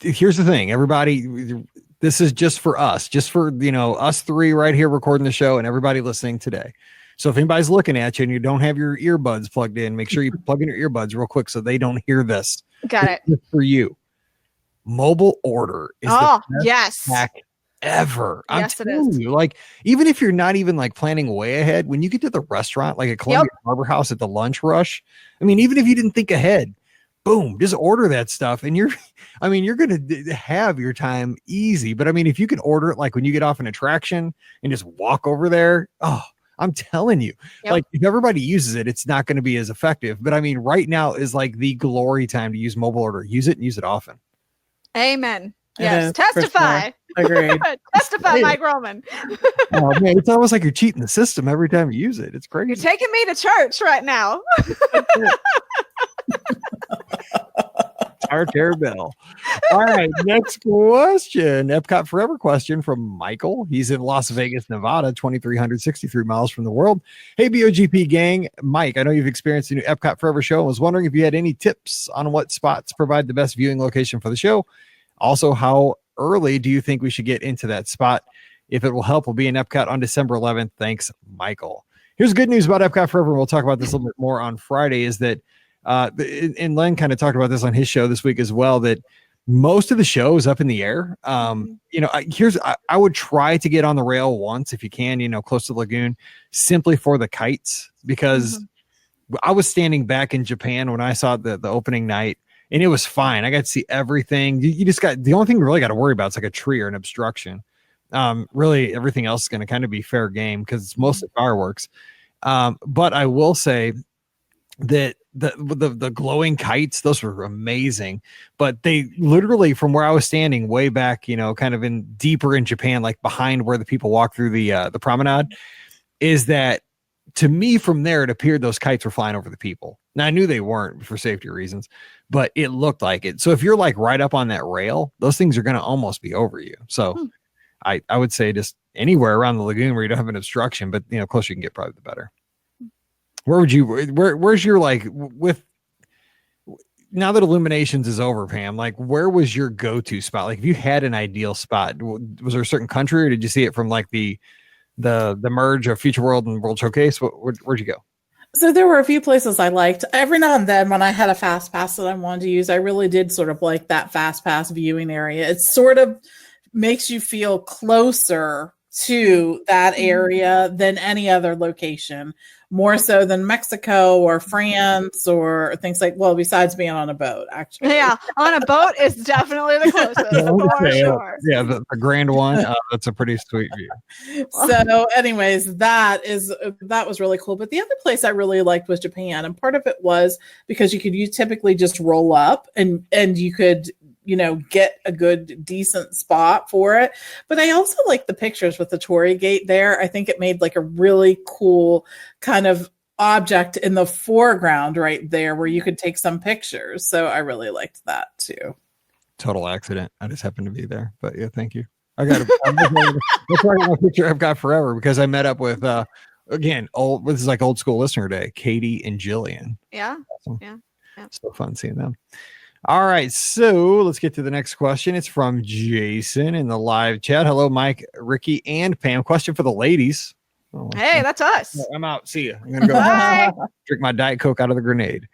Here's the thing, everybody, this is just for us, us three right here recording the show and everybody listening today. So if anybody's looking at you and you don't have your earbuds plugged in, make sure you plug in your earbuds real quick so they don't hear this. Got it. For you. Mobile order is the best hack ever. I'm telling you, like, even if you're not even like planning way ahead, when you get to the restaurant, like at Columbia Harbor House at the lunch rush, I mean, even if you didn't think ahead, boom, just order that stuff. And you're going to have your time easy. But I mean, if you can order it, like when you get off an attraction and just walk over there, I'm telling you, like if everybody uses it, it's not going to be as effective. But I mean, right now is like the glory time to use mobile order. Use it and use it often. Amen. Yes. Testify. Agreed. Testify, Mike Roman. Oh man, it's almost like you're cheating the system every time you use it. It's crazy. You're taking me to church right now. Our bell. All right, next question. Epcot Forever question from Michael. He's in Las Vegas, Nevada, 2,363 miles from the world. Hey, BOGP gang. Mike, I know you've experienced the new Epcot Forever show. I was wondering if you had any tips on what spots provide the best viewing location for the show. Also, how early do you think we should get into that spot? If it will help, we'll be in Epcot on December 11th. Thanks, Michael. Here's good news about Epcot Forever. We'll talk about this a little bit more on Friday, is that and Len kind of talked about this on his show this week as well, that most of the show is up in the air. I would try to get on the rail once if you can, close to the lagoon, simply for the kites, because I was standing back in Japan when I saw the opening night, and it was fine. I got to see everything. You just got, the only thing you really got to worry about is like a tree or an obstruction. Really everything else is going to kind of be fair game because it's mostly fireworks. But I will say, that the glowing kites, those were amazing. But they literally, from where I was standing way back, kind of in deeper in Japan, like behind where the people walk through the promenade, is that to me from there, it appeared those kites were flying over the people. Now I knew they weren't for safety reasons, but it looked like it. So if you're like right up on that rail, those things are going to almost be over you. So I would say just anywhere around the lagoon where you don't have an obstruction, but closer you can get, probably the better. Where's your, like, with now that Illuminations is over, Pam, like where was your go-to spot? Like if you had an ideal spot, was there a certain country, or did you see it from like the merge of Future World and World Showcase? Where'd you go? So there were a few places I liked. Every now and then when I had a fast pass that I wanted to use, I really did sort of like that fast pass viewing area. It sort of makes you feel closer to that area than any other location, more so than Mexico or France or things like, well, besides being on a boat, actually. Yeah, on a boat is definitely the closest, for sure. Yeah, the grand one, that's a pretty sweet view. So anyways, that was really cool. But the other place I really liked was Japan. And part of it was because you typically just roll up and you could get a good, decent spot for it. But I also like the pictures with the Torii Gate there. I think it made like a really cool kind of object in the foreground right there where you could take some pictures. So I really liked that too. Total accident. I just happened to be there, but yeah, thank you. That's why I got my picture Epcot Forever, because I met up with, again, this is like old school listener day, Katie and Jillian. Yeah. Awesome. Yeah. So fun seeing them. All right, so let's get to the next question. It's from Jason in the live chat. Hello, Mike, Rikki, and Pam. Question for the ladies. Hey, that's us. I'm out. See ya. I'm gonna go drink my Diet Coke out of the grenade.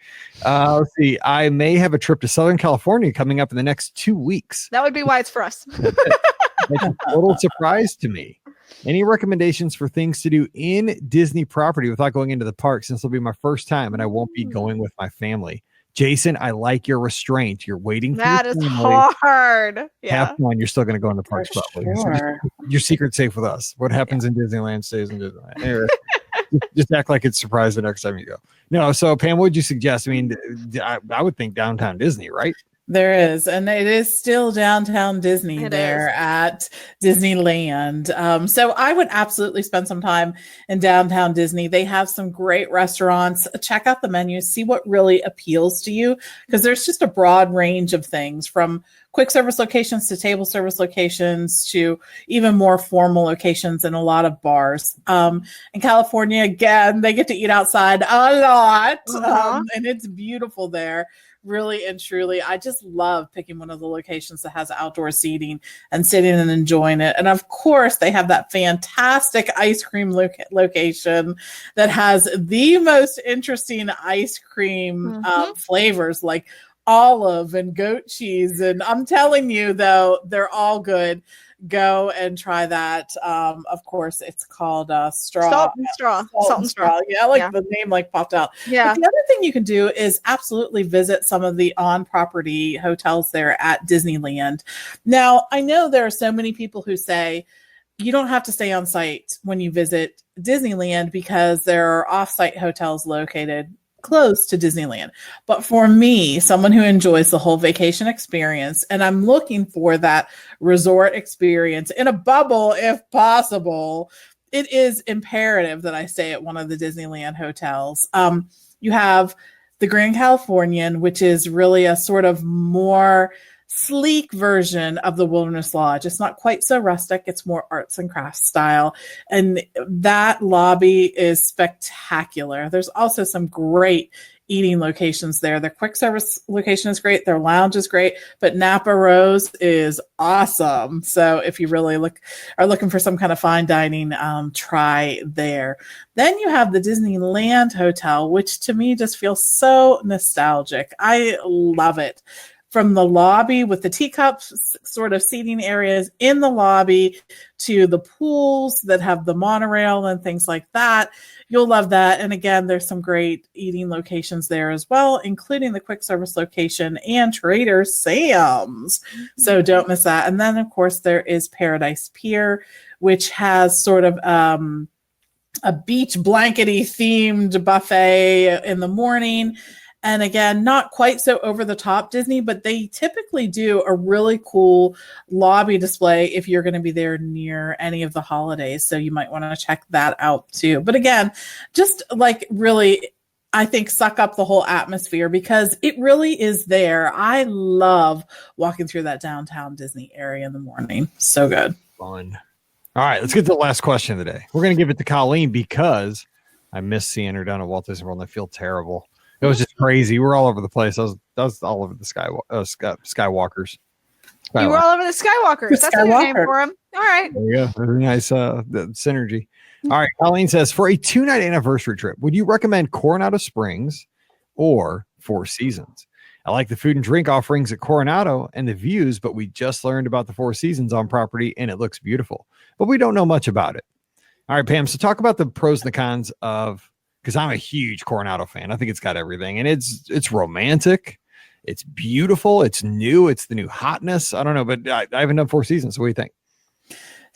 Let's see. I may have a trip to Southern California coming up in the next 2 weeks. That would be why it's for us. It's a total surprise to me. Any recommendations for things to do in Disney property without going into the park, since it'll be my first time and I won't be going with my family? Jason, I like your restraint. You're waiting for that is hard. Yeah. Have fun. You're still going to go in the parks, probably. Sure. So your secret's safe with us. What happens in Disneyland stays in Disneyland. Anyway, just act like it's surprised the next time you go. No, so Pam, what would you suggest? I mean, I would think downtown Disney, right? There is, and it is still downtown Disney at Disneyland. So I would absolutely spend some time in downtown Disney. They have some great restaurants. Check out the menu, see what really appeals to you, because there's just a broad range of things, from quick service locations to table service locations to even more formal locations and a lot of bars. In California, again, they get to eat outside a lot, and it's beautiful there. Really and truly, I just love picking one of the locations that has outdoor seating and sitting and enjoying it. And of course, they have that fantastic ice cream location that has the most interesting ice cream flavors, like olive and goat cheese. And I'm telling you, though, they're all good. Go and try that. Of course, it's called Salt and Straw. Yeah, the name popped out. Yeah. But the other thing you can do is absolutely visit some of the on-property hotels there at Disneyland. Now, I know there are so many people who say you don't have to stay on site when you visit Disneyland because there are off-site hotels located close to Disneyland. But for me, someone who enjoys the whole vacation experience, and I'm looking for that resort experience in a bubble, if possible, it is imperative that I stay at one of the Disneyland hotels. You have the Grand Californian, which is really a sort of more sleek version of the Wilderness Lodge. It's not quite so rustic. It's more arts and crafts style. And that lobby is spectacular. There's also some great eating locations there. Their quick service location is great. Their lounge is great, but Napa Rose is awesome. So if you really are looking for some kind of fine dining, try there. Then you have the Disneyland Hotel, which to me just feels so nostalgic. I love it. From the lobby with the teacups sort of seating areas in the lobby to the pools that have the monorail and things like that. You'll love that. And again, there's some great eating locations there as well, including the quick service location and Trader Sam's. So don't miss that. And then, of course, there is Paradise Pier, which has sort of a beach blankety themed buffet in the morning. And again, not quite so over the top Disney, but they typically do a really cool lobby display if you're going to be there near any of the holidays. So you might want to check that out too. But again, just like really, I think suck up the whole atmosphere because it really is there. I love walking through that downtown Disney area in the morning. So good. Fun. All right, let's get to the last question of the day. We're going to give it to Colleen because I miss seeing her down at Walt Disney World and I feel terrible. It was just crazy. We're all over the place. I was all over the Skywalkers. You were all over the Skywalkers. That's a new name for them. All right. There you go. Very nice the synergy. All right. Colleen says, for a 2-night anniversary trip, would you recommend Coronado Springs or Four Seasons? I like the food and drink offerings at Coronado and the views, but we just learned about the Four Seasons on property and it looks beautiful, but we don't know much about it. All right, Pam. So talk about the pros and the cons of, because I'm a huge Coronado fan. I think it's got everything, and it's romantic, it's beautiful, it's new, it's the new hotness. I don't know, but I haven't done Four Seasons. So what do you think?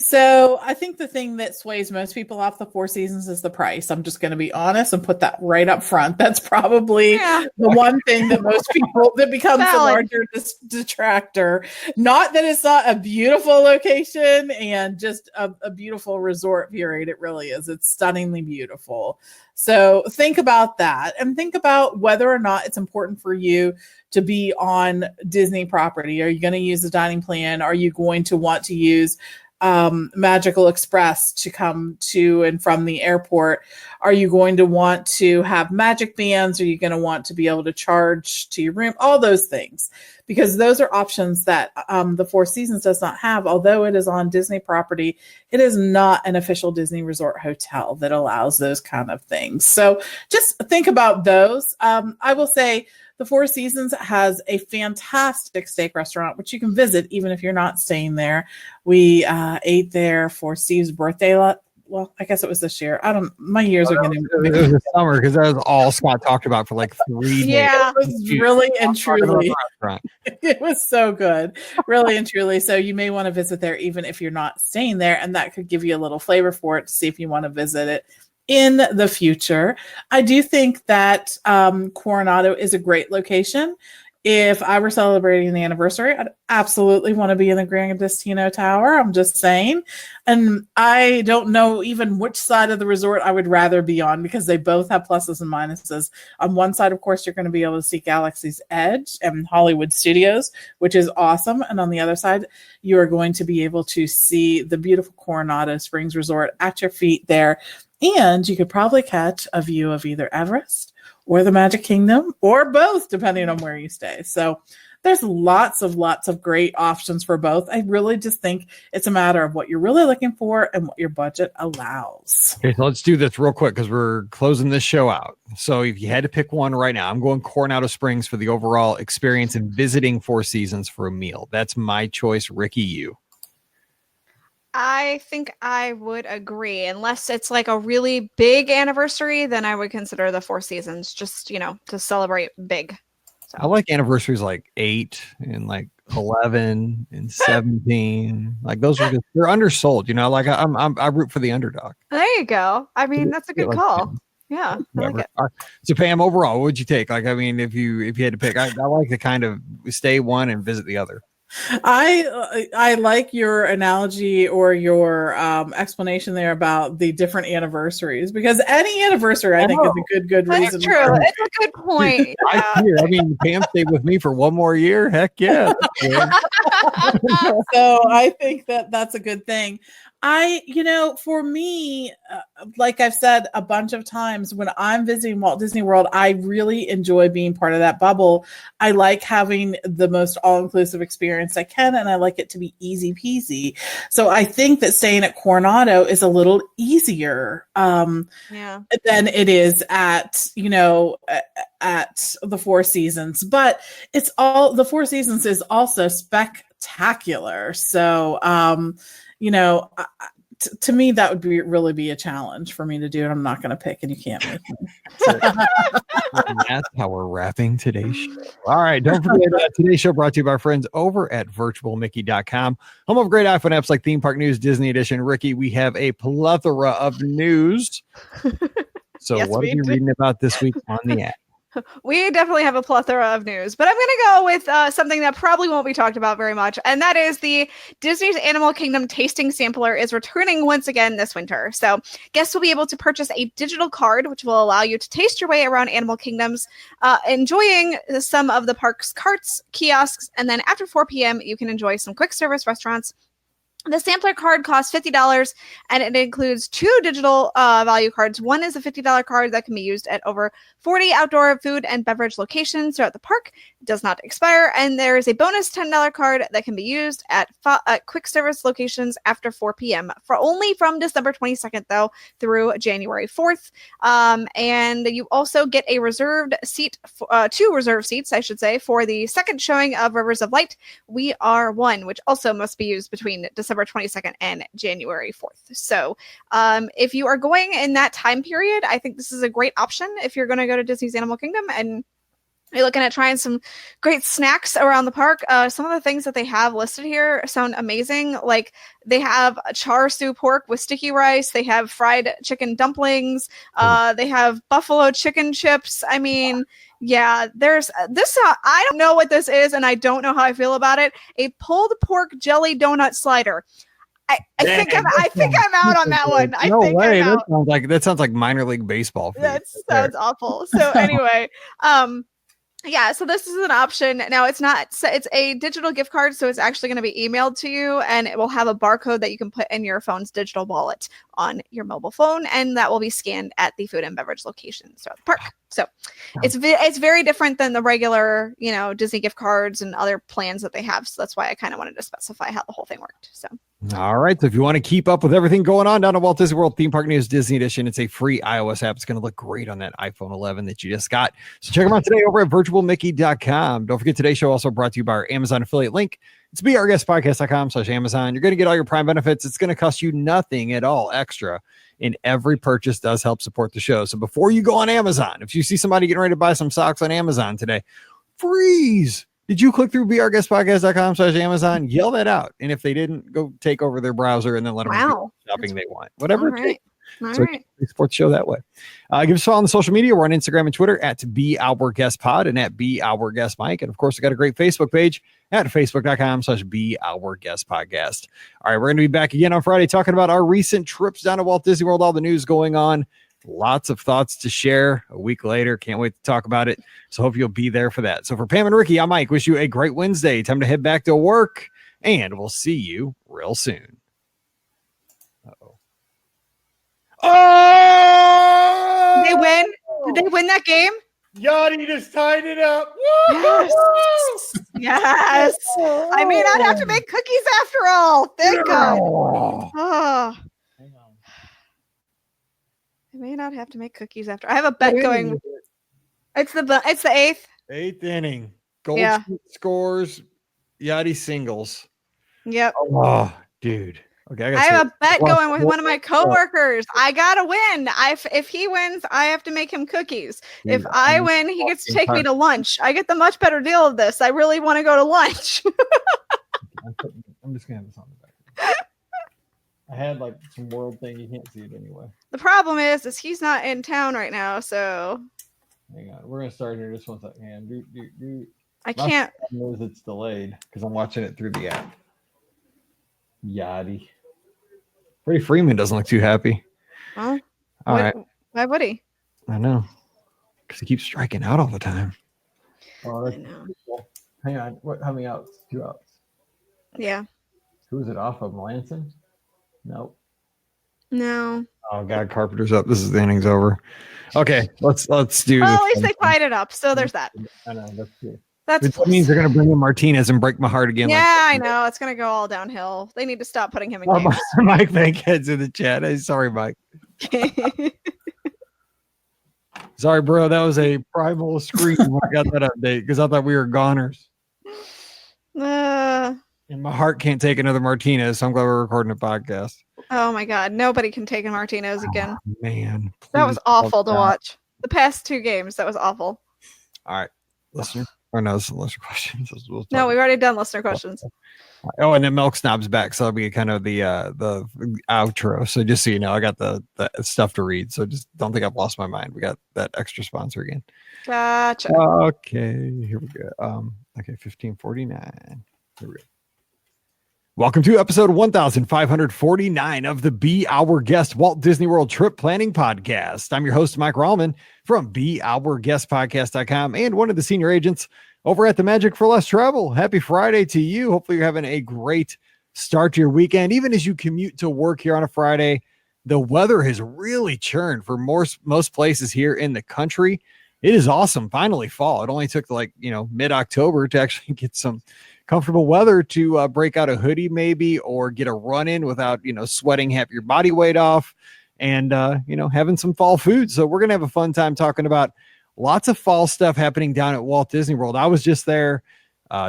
So I think the thing that sways most people off the Four Seasons is the price. I'm just going to be honest and put that right up front. That's probably the one thing that most people that becomes a larger detractor. Not that it's not a beautiful location and just a beautiful resort period. It really is. It's stunningly beautiful. So think about that and think about whether or not it's important for you to be on Disney property. Are you going to use the dining plan? Are you going to want to use Magical Express to come to and from the airport? Are you going to want to have magic bands? Are you going to want to be able to charge to your room? All those things, because those are options that the Four Seasons does not have. Although it is on Disney property, it is not an official Disney resort hotel that allows those kind of things. So just think about those. I will say the Four Seasons has a fantastic steak restaurant, which you can visit even if you're not staying there. We ate there for Steve's birthday. Well, I guess it was this year. My years are getting. It was the summer because that was all Scott talked about for like 3 days. Yeah, it was really and truly. It was so good, really and truly. So you may want to visit there even if you're not staying there, and that could give you a little flavor for it to see if you want to visit it in the future. I do think that Coronado is a great location. If I were celebrating the anniversary, I'd absolutely want to be in the Grand Destino Tower. I'm just saying. And I don't know even which side of the resort I would rather be on because they both have pluses and minuses. On one side, of course, you're going to be able to see Galaxy's Edge and Hollywood Studios, which is awesome. And on the other side, you are going to be able to see the beautiful Coronado Springs Resort at your feet there. And you could probably catch a view of either Everest or the Magic Kingdom or both, depending on where you stay. So there's lots of great options for both. I really just think it's a matter of what you're really looking for and what your budget allows. Okay, so let's do this real quick because we're closing this show out. So if you had to pick one right now, I'm going Coronado Springs for the overall experience and visiting Four Seasons for a meal. That's my choice. Rikki, you? I think I would agree. Unless it's like a really big anniversary, then I would consider the Four Seasons just, to celebrate big. So. I like anniversaries like 8 and like 11 and 17. Like those are they're undersold, like I root for the underdog. There you go. I mean, that's a good call. Yeah. I like it. So Pam, overall, what would you take? Like, I mean, if you had to pick, I like to kind of stay one and visit the other. I like your analogy or your explanation there about the different anniversaries, because any anniversary I think is a good reason. That's true. It's a good point. I mean, Pam stayed with me for one more year. Heck yeah. So I think that's a good thing. For me, like I've said a bunch of times, when I'm visiting Walt Disney World, I really enjoy being part of that bubble. I like having the most all-inclusive experience I can, and I like it to be easy peasy. So I think that staying at Coronado is a little easier than it is at the Four Seasons. But the Four Seasons is also spectacular. So, to me, that would really be a challenge for me to do, and I'm not going to pick, and you can't make me. And that's how we're wrapping today's show. All right. Don't forget today's show brought to you by our friends over at virtualmickey.com. Home of great iPhone apps like Theme Park News, Disney Edition. Rikki, we have a plethora of news. So Yes, what are you reading about this week on the app? We definitely have a plethora of news, but I'm going to go with something that probably won't be talked about very much, and that is the Disney's Animal Kingdom Tasting Sampler is returning once again this winter. So guests will be able to purchase a digital card, which will allow you to taste your way around Animal Kingdoms, enjoying some of the park's carts, kiosks, and then after 4 p.m., you can enjoy some quick service restaurants. The sampler card costs $50, and it includes 2 digital value cards. One is a $50 card that can be used at over 40 outdoor food and beverage locations throughout the park. It does not expire. And there is a bonus $10 card that can be used at quick service locations after 4 p.m. for only from December 22nd, though, through January 4th. And you also get a reserved seat, 2 reserved seats, I should say, for the second showing of Rivers of Light. We Are One, which also must be used between December 22nd and January 4th. So if you are going in that time period, I think this is a great option if you're going to go to Disney's Animal Kingdom and you're looking at trying some great snacks around the park. Some of the things that they have listed here sound amazing. Like they have char siu pork with sticky rice. They have fried chicken dumplings. They have buffalo chicken chips. I mean, yeah, there's this. I don't know what this is, and I don't know how I feel about it. A pulled pork jelly donut slider. I think I'm out on that one. No way. That sounds like minor league baseball. That sounds awful. So anyway, yeah, so this is an option. Now it's a digital gift card, so it's actually going to be emailed to you, and it will have a barcode that you can put in your phone's digital wallet on your mobile phone, and that will be scanned at the food and beverage locations throughout the park. So it's very different than the regular, Disney gift cards and other plans that they have. So that's why I kind of wanted to specify how the whole thing worked. So. All right. So if you want to keep up with everything going on down at Walt Disney World Theme Park News Disney Edition, it's a free iOS app. It's going to look great on that iPhone 11 that you just got. So check them out today over at virtualmickey.com. Don't forget today's show also brought to you by our Amazon affiliate link. It's beourguestpodcast.com/Amazon. You're going to get all your Prime benefits. It's going to cost you nothing at all extra. And every purchase does help support the show. So before you go on Amazon, if you see somebody getting ready to buy some socks on Amazon today, freeze. Did you click through beourguestpodcast.com/Amazon? Yell that out. And if they didn't, go take over their browser and then let them do the shopping they want. Whatever it takes. So support the show that way. Give us a follow on the social media. We're on Instagram and Twitter at @BeOurGuestPod and at @BeOurGuestMike. And of course, we got a great Facebook page at facebook.com/BeOurGuestPodcast. All right, we're going to be back again on Friday talking about our recent trips down to Walt Disney World, all the news going on. Lots of thoughts to share a week later. Can't wait to talk about it. So hope you'll be there for that. So for Pam and Rikki, I'm Mike. Wish you a great Wednesday. Time to head back to work, and we'll see you real soon. Oh! Did they win? Did they win that game? Yachty just tied it up. Yes. Yes. I may not have to make cookies after all. Thank God. Oh. Hang on. I may not have to make cookies after. I have a bet going. It's the eighth. Eighth inning. Gold scores. Yachty singles. Yep. Oh, dude. Okay, I have a bet going with one of my coworkers. I gotta win. If he wins, I have to make him cookies. Dude, if I win, he gets to take me to lunch. I get the much better deal of this. I really want to go to lunch. I'm just gonna have this on the back. I had like some world thing. You can't see it anyway. The problem is he's not in town right now, so hang on. We're gonna start here just one second. I can't. Knows it's delayed because I'm watching it through the app. Yachty. Freddie Freeman doesn't look too happy. Well, all right. Why would he? I know. Because he keeps striking out all the time. Oh, I know. Cool. Hang on. How many outs? 2 outs. Yeah. Who is it off of? Melanson? Nope. No. Oh God, Carpenter's up. This is the inning's over. Okay, let's do. Well, at least they tied it up, so there's that. I know that's good. That means they're going to bring in Martinez and break my heart again. Yeah, I know. It's going to go all downhill. They need to stop putting him in games. Mike Bankhead's in the chat. Hey, sorry, Mike. Sorry, bro. That was a primal scream when I got that update because I thought we were goners. And my heart can't take another Martinez, so I'm glad we're recording a podcast. Oh my God. Nobody can take a Martinez again. Oh, man. That was awful to stop. watch. The past 2 games, that was awful. All right. Listener. Or no, this is listener questions. We'll No, talk. we've already done listener questions. Oh, and then Milk Snob's back, so that'll be kind of the outro. So just so you know, I got the stuff to read. So just don't think I've lost my mind. We got that extra sponsor again. Gotcha. Okay, here we go. Okay, 1549. Here we go. Welcome to episode 1549 of the Be Our Guest Walt Disney World Trip Planning Podcast. I'm your host, Mike Rallman from BeOurGuestPodcast.com and one of the senior agents over at the Magic for Less Travel. Happy Friday to you. Hopefully you're having a great start to your weekend. Even as you commute to work here on a Friday, the weather has really churned for most places here in the country. It is awesome. Finally fall. It only took mid-October to actually get some comfortable weather to break out a hoodie maybe, or get a run in without, sweating half your body weight off and, having some fall food. So we're going to have a fun time talking about lots of fall stuff happening down at Walt Disney World. I was just there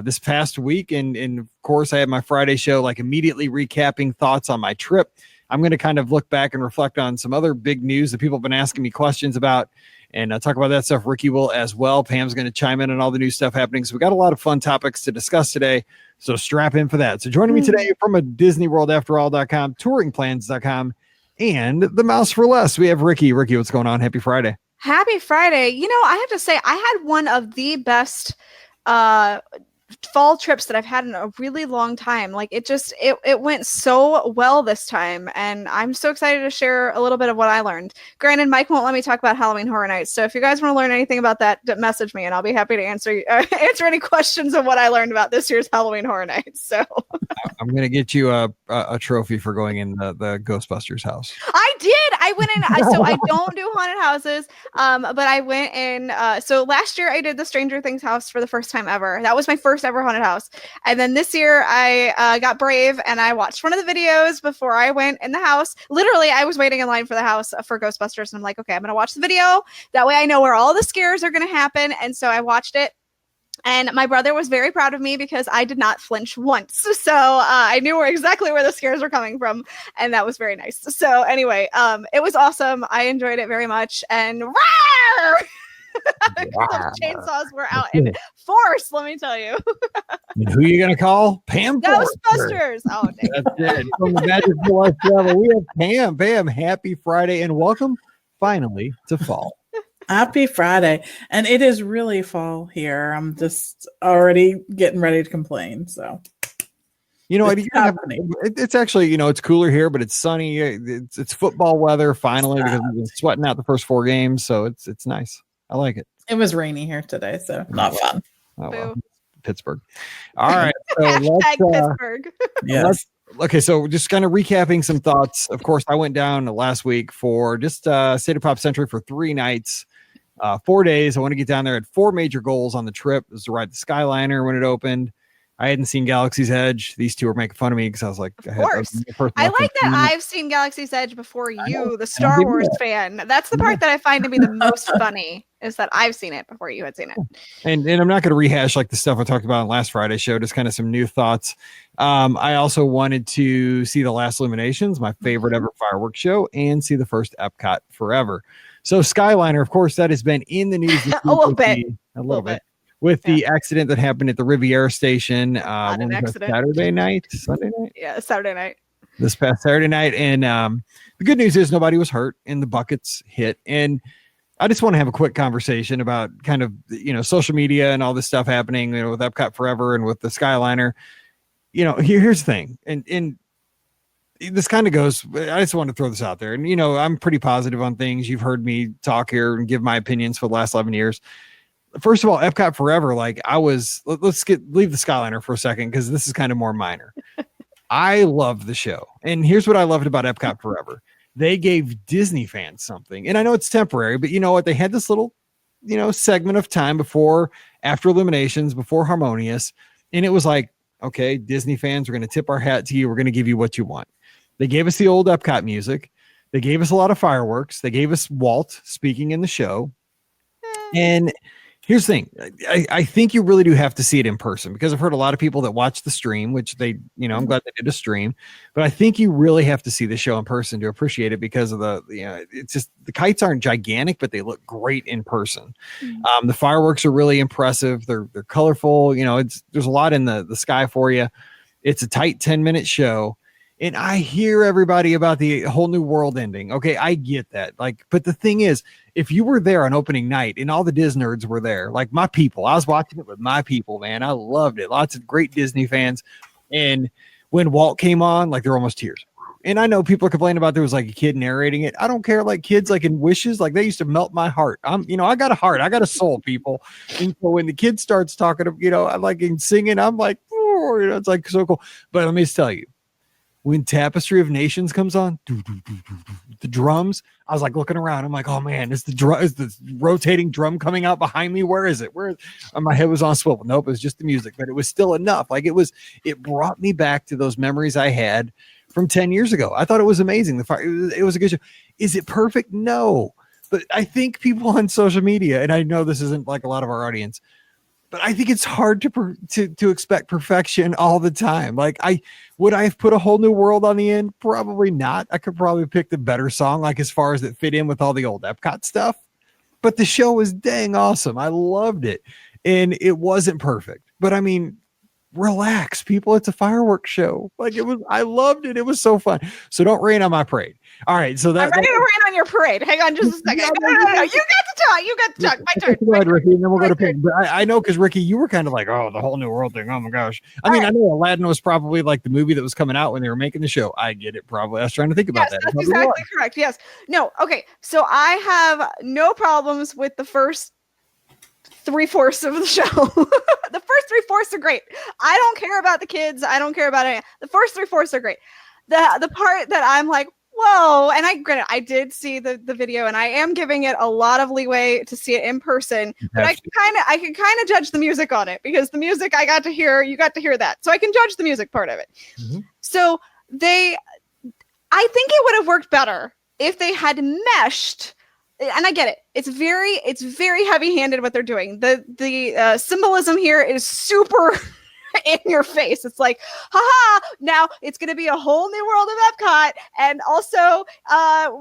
this past week. And of course I had my Friday show, immediately recapping thoughts on my trip. I'm going to kind of look back and reflect on some other big news that people have been asking me questions about, and talk about that stuff. Rikki will as well. Pam's going to chime in on all the new stuff happening. So we got a lot of fun topics to discuss today. So strap in for that. So joining me today from a DisneyWorldAfterAll.com, touringplans.com, and the Mouse for Less, we have Rikki. Rikki, what's going on? Happy Friday. Happy Friday. I have to say, I had one of the best fall trips that I've had in a really long time. It went so well this time, and I'm so excited to share a little bit of what I learned. Granted, Mike won't let me talk about Halloween Horror Nights, so if you guys want to learn anything about that, message me and I'll be happy to answer any questions of what I learned about this year's Halloween Horror Nights. So I'm going to get you a trophy for going in the Ghostbusters house. I did. I went in. So I don't do haunted houses, but I went in. So last year I did the Stranger Things house for the first time ever. That was my first ever haunted house. And then this year I got brave and I watched one of the videos before I went in the house. Literally, I was waiting in line for the house for Ghostbusters, and I'm like, okay, I'm going to watch the video. That way I know where all the scares are going to happen. And so I watched it. And my brother was very proud of me because I did not flinch once. So I knew exactly where the scares were coming from. And that was very nice. So anyway, it was awesome. I enjoyed it very much. And those chainsaws were out in force, let me tell you. Who are you going to call? Pam Ghostbusters. Oh, dang. That's it. From the Magic for Life Travel, we have Pam. Pam, happy Friday and welcome finally to fall. Happy Friday. And it is really fall here. I'm just already getting ready to complain. So, it's actually, it's cooler here, but it's sunny. It's football weather finally because we've been sweating out the first 4 games. So it's nice. I like it. It was rainy here today, so not fun. Oh, well. Pittsburgh. All right. So Pittsburgh. Yes. Okay, so just kind of recapping some thoughts. Of course, I went down last week for just State of Pop Century for 3 nights, 4 days. I want to get down there. I had 4 major goals on the trip. It was to ride the Skyliner when it opened. I hadn't seen Galaxy's Edge. These two were making fun of me because I was like, of course. I like that I've seen Galaxy's Edge before you, the Star Wars fan. That's the part that I find to be the most funny, is that I've seen it before you had seen it. And I'm not going to rehash the stuff I talked about on last Friday's show, just kind of some new thoughts. I also wanted to see the Last Illuminations, my favorite ever fireworks show, and see the first Epcot Forever. So Skyliner, of course, that has been in the news this a little little bit. With the accident that happened at the Riviera station, an accident. Sunday night? Yeah, Saturday night. This past Saturday night. And the good news is nobody was hurt and the buckets hit. And I just want to have a quick conversation about kind of, social media and all this stuff happening, with Epcot Forever and with the Skyliner. Here's the thing. And this kind of goes, I just want to throw this out there. And, I'm pretty positive on things. You've heard me talk here and give my opinions for the last 11 years. First of all, Epcot Forever, let's leave the Skyliner for a second, because this is kind of more minor. I love the show. And here's what I loved about Epcot Forever. They gave Disney fans something. And I know it's temporary, but you know what? They had this little, segment of time after Illuminations, before Harmonious. And it was like, okay, Disney fans, we're going to tip our hat to you. We're going to give you what you want. They gave us the old Epcot music. They gave us a lot of fireworks. They gave us Walt speaking in the show. And Here's the thing. I think you really do have to see it in person, because I've heard a lot of people that watch the stream, which they, I'm glad they did a stream, but I think you really have to see the show in person to appreciate it, because of it's just, the kites aren't gigantic, but they look great in person. The fireworks are really impressive. They're colorful. There's a lot in the sky for you. It's a tight 10-minute show. And I hear everybody about the whole new world ending. Okay, I get that. But the thing is, if you were there on opening night and all the Disney nerds were there, like my people, I was watching it with my people, man. I loved it. Lots of great Disney fans. And when Walt came on, there were almost tears. And I know people are complaining about there was a kid narrating it. I don't care. Kids in Wishes, they used to melt my heart. I got a heart. I got a soul, people. And so when the kid starts talking, I'm singing, I'm like, oh, it's so cool. But let me just tell you, when Tapestry of Nations comes on, the drums, I was looking around. I'm like, oh man, is the rotating drum coming out behind me? Where is it? My head was on swivel. Nope, it was just the music, but it was still enough. It brought me back to those memories I had from 10 years ago. I thought it was amazing. It was a good show. Is it perfect? No, but I think people on social media, and I know this isn't a lot of our audience, but I think it's hard to expect perfection all the time. Would I have put a whole new world on the end? Probably not. I could probably pick the better song, as far as it fit in with all the old Epcot stuff. But the show was dang awesome. I loved it. And it wasn't perfect. But I mean, relax, people. It's a fireworks show. I loved it. It was so fun. So don't rain on my parade. All right. So I'm ready to rain on your parade. Hang on just a second. No. You got to talk. You got to talk. My turn. Go ahead, Rikki, and then we'll go to Pam. But I know, because Rikki, you were kind of oh, the whole new world thing. Oh my gosh. I know Aladdin was probably the movie that was coming out when they were making the show. I get it. Probably. I was trying to think about that. That's exactly correct. Yes. No. Okay. So I have no problems with the first 3/4 of the show. The first 3/4 are great. I don't care about the kids. I don't care about it. The first 3/4 are great. The part that I'm whoa, and granted, I did see the video, and I am giving it a lot of leeway to see it in person, but I can kind of judge the music on it, because the music I got to hear, you got to hear that, so I can judge the music part of it. So I think it would have worked better if they had meshed. And I get it. It's very heavy-handed what they're doing. The symbolism here is super in your face. It's haha, now it's going to be a whole new world of Epcot, and also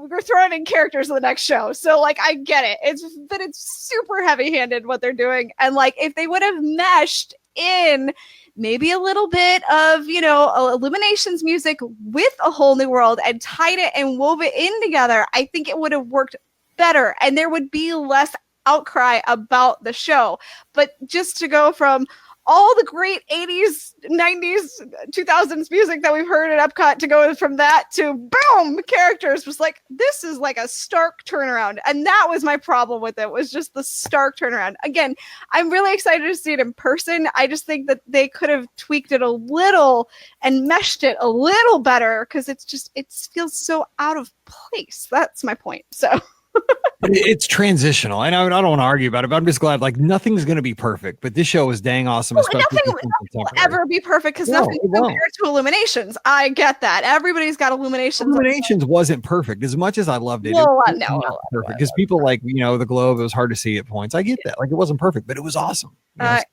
we're throwing in characters in the next show. So I get it. It's super heavy-handed what they're doing. And if they would have meshed in maybe a little bit of, Illuminations music with a whole new world and tied it and wove it in together, I think it would have worked better, and there would be less outcry about the show. But just to go from all the great 80s, 90s, 2000s music that we've heard at Epcot, to go from that to boom, characters, was this is a stark turnaround. And that was my problem with it, was just the stark turnaround. Again, I'm really excited to see it in person. I just think that they could have tweaked it a little and meshed it a little better, because it feels so out of place. That's my point. So it's transitional. I know I don't want to argue about it, but I'm just glad nothing's going to be perfect. But this show is dang awesome. Well, nothing will ever be perfect, because nothing compares to Illuminations. I get that. Everybody's got Illuminations. Illuminations wasn't perfect as much as I loved it. No, perfect, because people the Globe. It was hard to see at points. I get that. It wasn't perfect, but it was awesome.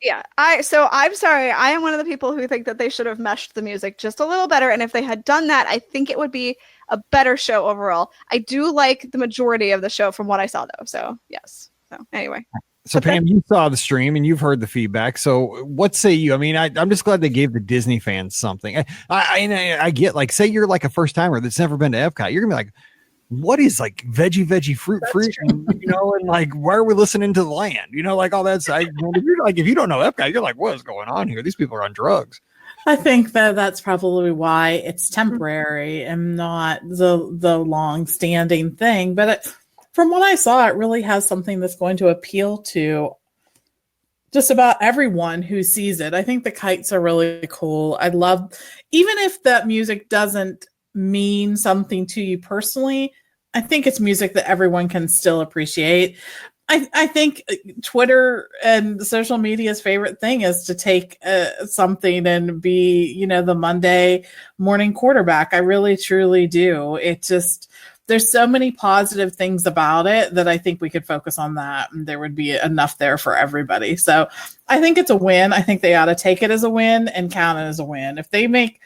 Yeah. So I'm sorry. I am one of the people who think that they should have meshed the music just a little better. And if they had done that, I think it would be a better show overall. I do like the majority of the show from what I saw, though. So yes. So anyway. So Pam, you saw the stream and you've heard the feedback. So what say you? I mean, I'm just glad they gave the Disney fans something. I get say you're a first timer that's never been to Epcot. You're gonna be what is veggie fruit, and, and why are we listening to the land? All that's if you don't know Epcot, you're what is going on here? These people are on drugs. I think that's probably why it's temporary and not the long-standing thing. But from what I saw, it really has something that's going to appeal to just about everyone who sees it. I think the kites are really cool. I love, even if that music doesn't mean something to you personally, I think it's music that everyone can still appreciate. I think Twitter and social media's favorite thing is to take something and be, the Monday morning quarterback. I really, truly do. It just, there's so many positive things about it that I think we could focus on that, and there would be enough there for everybody. So I think it's a win. I think they ought to take it as a win and count it as a win. If they make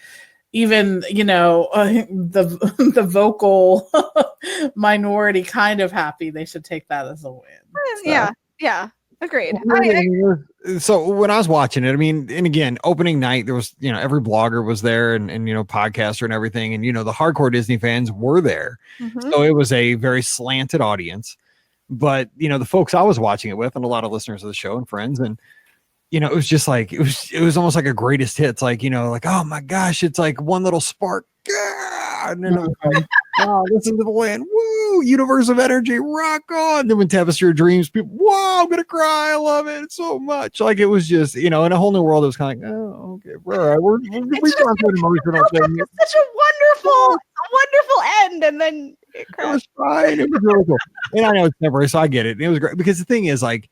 even, the vocal minority kind of happy, they should take that as a win. Yeah. Agreed. So when I was watching it, I mean, and again, opening night, there was, every blogger was there and podcaster and everything. And, the hardcore Disney fans were there. Mm-hmm. So it was a very slanted audience. But, the folks I was watching it with and a lot of listeners of the show and friends, and, it was just like, it was almost like a greatest hits. Like, like, oh my gosh, it's like one little spark. And then oh, listen to the land. Woo! Universe of energy, rock on. Then when Tapestry of Dreams, people, whoa, I'm gonna cry. I love it so much. Like it was just, in a whole new world, it was kind of like, oh, okay, all right, we're gone through an emotional thing. It's such a wonderful end, and then it was fine. It was really cool. And I know it's temporary, so I get it. It was great because the thing is, like,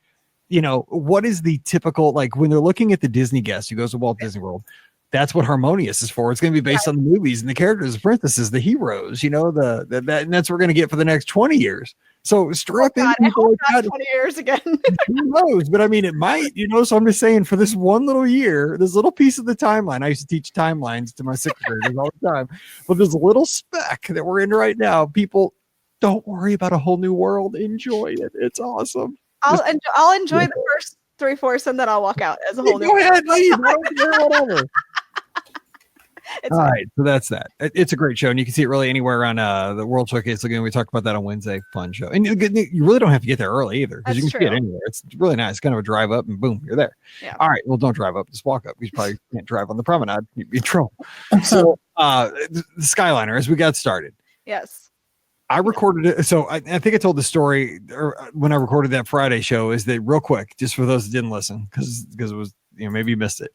what is the typical, like when they're looking at the Disney guest who goes to Walt Disney World? That's what Harmonious is for. It's going to be based on the movies and the characters, the princesses, the heroes, and that's what we're going to get for the next 20 years. So strap in. I hope not 20 years again. Who knows? But I mean, it might, so I'm just saying for this one little year, this little piece of the timeline, I used to teach timelines to my sixth graders all the time, but this little speck that we're in right now, people, don't worry about a whole new world. Enjoy it. It's awesome. I'll enjoy the first 3/4 and then I'll walk out as a whole new world. Go ahead, leave. I don't care, whatever. All right, so that's that. It's a great show, and you can see it really anywhere on the World Showcase. Again, we talked about that on Wednesday. Fun show, and you really don't have to get there early either because you can see it anywhere. It's really nice. Kind of a drive up, and boom, you're there. Yeah. All right, well, don't drive up, just walk up. You probably can't drive on the promenade. You'd be in trouble. So, the Skyliner, as we got started. Yes. I recorded it. So I think I told the story when I recorded that Friday show. Is that real quick, just for those that didn't listen, because it was maybe you missed it.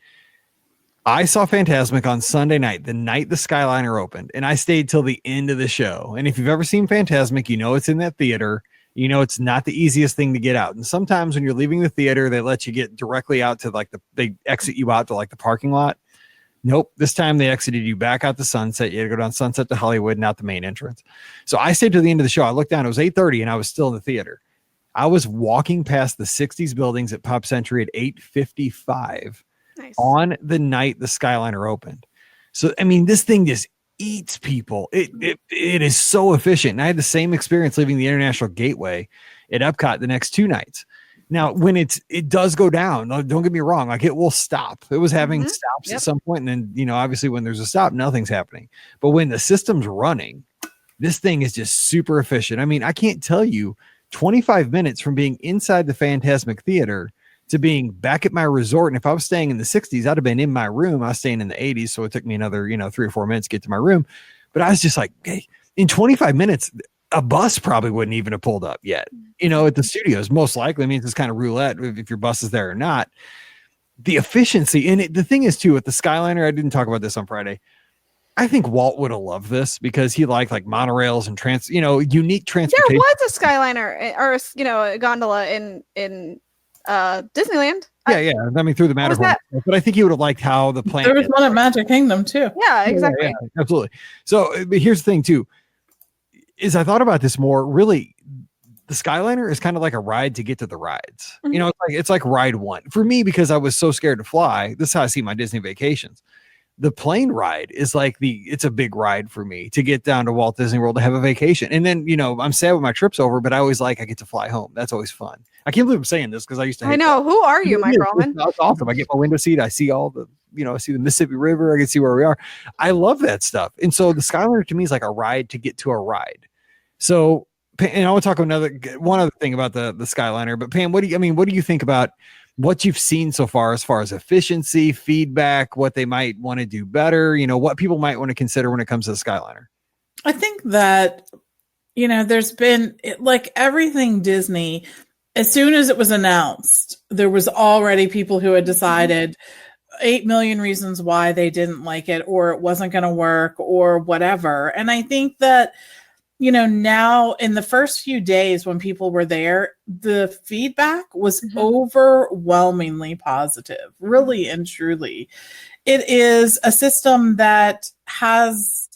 I saw Fantasmic on Sunday night, the night the Skyliner opened, and I stayed till the end of the show. And if you've ever seen Fantasmic, it's in that theater. It's not the easiest thing to get out. And sometimes when you're leaving the theater, they let you get directly out to they exit you out to the parking lot. Nope. This time they exited you back out to Sunset. You had to go down Sunset to Hollywood, not the main entrance. So I stayed to the end of the show. I looked down. It was 8:30 and I was still in the theater. I was walking past the 60s buildings at Pop Century at 8:55. Nice. On the night the Skyliner opened. So, I mean, this thing just eats people. It is so efficient. And I had the same experience leaving the International Gateway at Epcot the next 2 nights. Now, when it does go down, don't get me wrong, it will stop. It was having stops at some point, and then, obviously when there's a stop, nothing's happening. But when the system's running, this thing is just super efficient. I mean, I can't tell you 25 minutes from being inside the Fantasmic Theater to being back at my resort. And if I was staying in the 60s, I'd have been in my room. I was staying in the 80s. So it took me another, 3 or 4 minutes to get to my room. But I was just like, hey, in 25 minutes, a bus probably wouldn't even have pulled up yet, at the studios. Most likely, I mean, it's kind of roulette if your bus is there or not. The efficiency. And the thing is, too, with the Skyliner, I didn't talk about this on Friday. I think Walt would have loved this because he liked monorails and unique transportation. There was a Skyliner or a gondola in Disneyland. Yeah. I mean, through the Matterhorn. But I think he would have liked how the plane. There was one at Magic Kingdom too. Yeah, exactly. Yeah, absolutely. So but here's the thing too, is I thought about this more. Really, the Skyliner is kind of like a ride to get to the rides. Mm-hmm. It's like ride one for me because I was so scared to fly. This is how I see my Disney vacations. The plane ride is it's a big ride for me to get down to Walt Disney World to have a vacation. And then, I'm sad when my trip's over, but I always I get to fly home. That's always fun. I can't believe I'm saying this because I used to. I know. Who are you, Mike Roman? That's awesome. I get my window seat. I see all the, I see the Mississippi River. I can see where we are. I love that stuff. And so the Skyliner to me is like a ride to get to a ride. So, and I want to talk one other thing about the Skyliner, but Pam, what do you think about what you've seen so far as efficiency, feedback, what they might want to do better, what people might want to consider when it comes to the Skyliner? I think that, there's been everything Disney, as soon as it was announced, there was already people who had decided 8 million reasons why they didn't like it or it wasn't going to work or whatever. And I think that, now in the first few days when people were there, the feedback was overwhelmingly positive, really and truly. It is a system that has,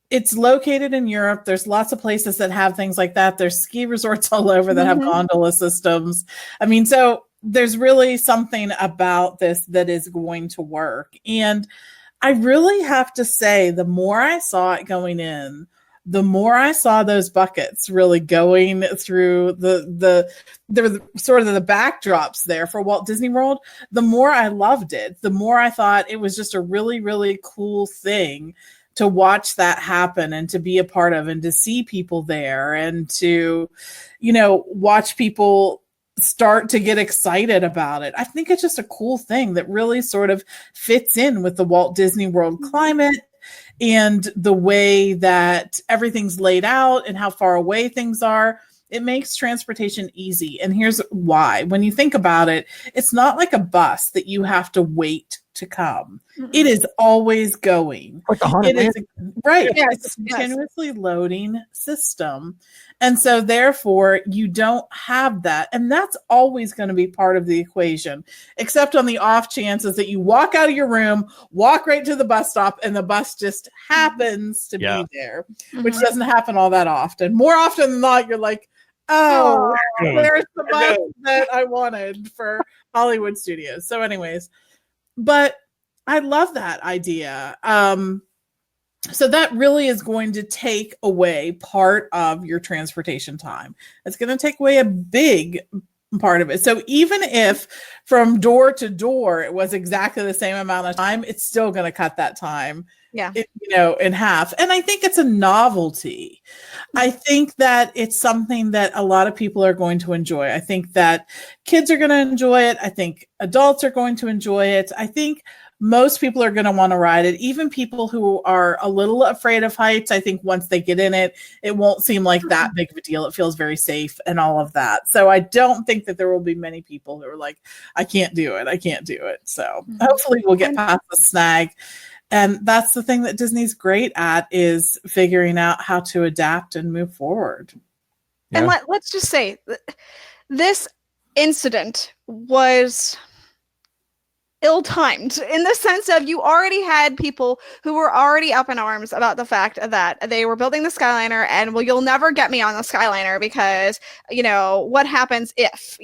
it's located in Europe. There's lots of places that have things like that. There's ski resorts all over that have gondola systems. I mean, so there's really something about this that is going to work. And I really have to say, the more I saw it going in, the more I saw those buckets really going through the sort of the backdrops there for Walt Disney World, the more I loved it. The more I thought it was just a really, really cool thing to watch that happen and to be a part of and to see people there and to, watch people start to get excited about it. I think it's just a cool thing that really sort of fits in with the Walt Disney World climate and the way that everything's laid out and how far away things are. It makes transportation easy. And here's why. When you think about it, it's not like a bus that you have to wait to come. Mm-hmm. It is always going. Like it is, right. Yes, it's a continuously loading system. And so therefore you don't have that. And that's always going to be part of the equation, except on the off chances that you walk out of your room, walk right to the bus stop, and the bus just happens to be there, which doesn't happen all that often. More often than not, you're like, oh, there's the bus that I wanted for Hollywood Studios. So anyways, but I love that idea. So that really is going to take away part of your transportation time. It's going to take away a big part of it. So even if from door to door it was exactly the same amount of time, it's still going to cut that time in half. And I think it's a novelty. I think that it's something that a lot of people are going to enjoy. I think that kids are going to enjoy it. I think adults are going to enjoy it. I think most people are going to want to ride it. Even people who are a little afraid of heights, I think once they get in it, it won't seem like that big of a deal. It feels very safe and all of that. So I don't think that there will be many people who are like, I can't do it. I can't do it. So hopefully we'll get past the snag. And that's the thing that Disney's great at, is figuring out how to adapt and move forward. Yeah. And let's just say this incident was ill-timed in the sense of you already had people who were already up in arms about the fact that they were building the Skyliner and, well, you'll never get me on the Skyliner because, what happens if,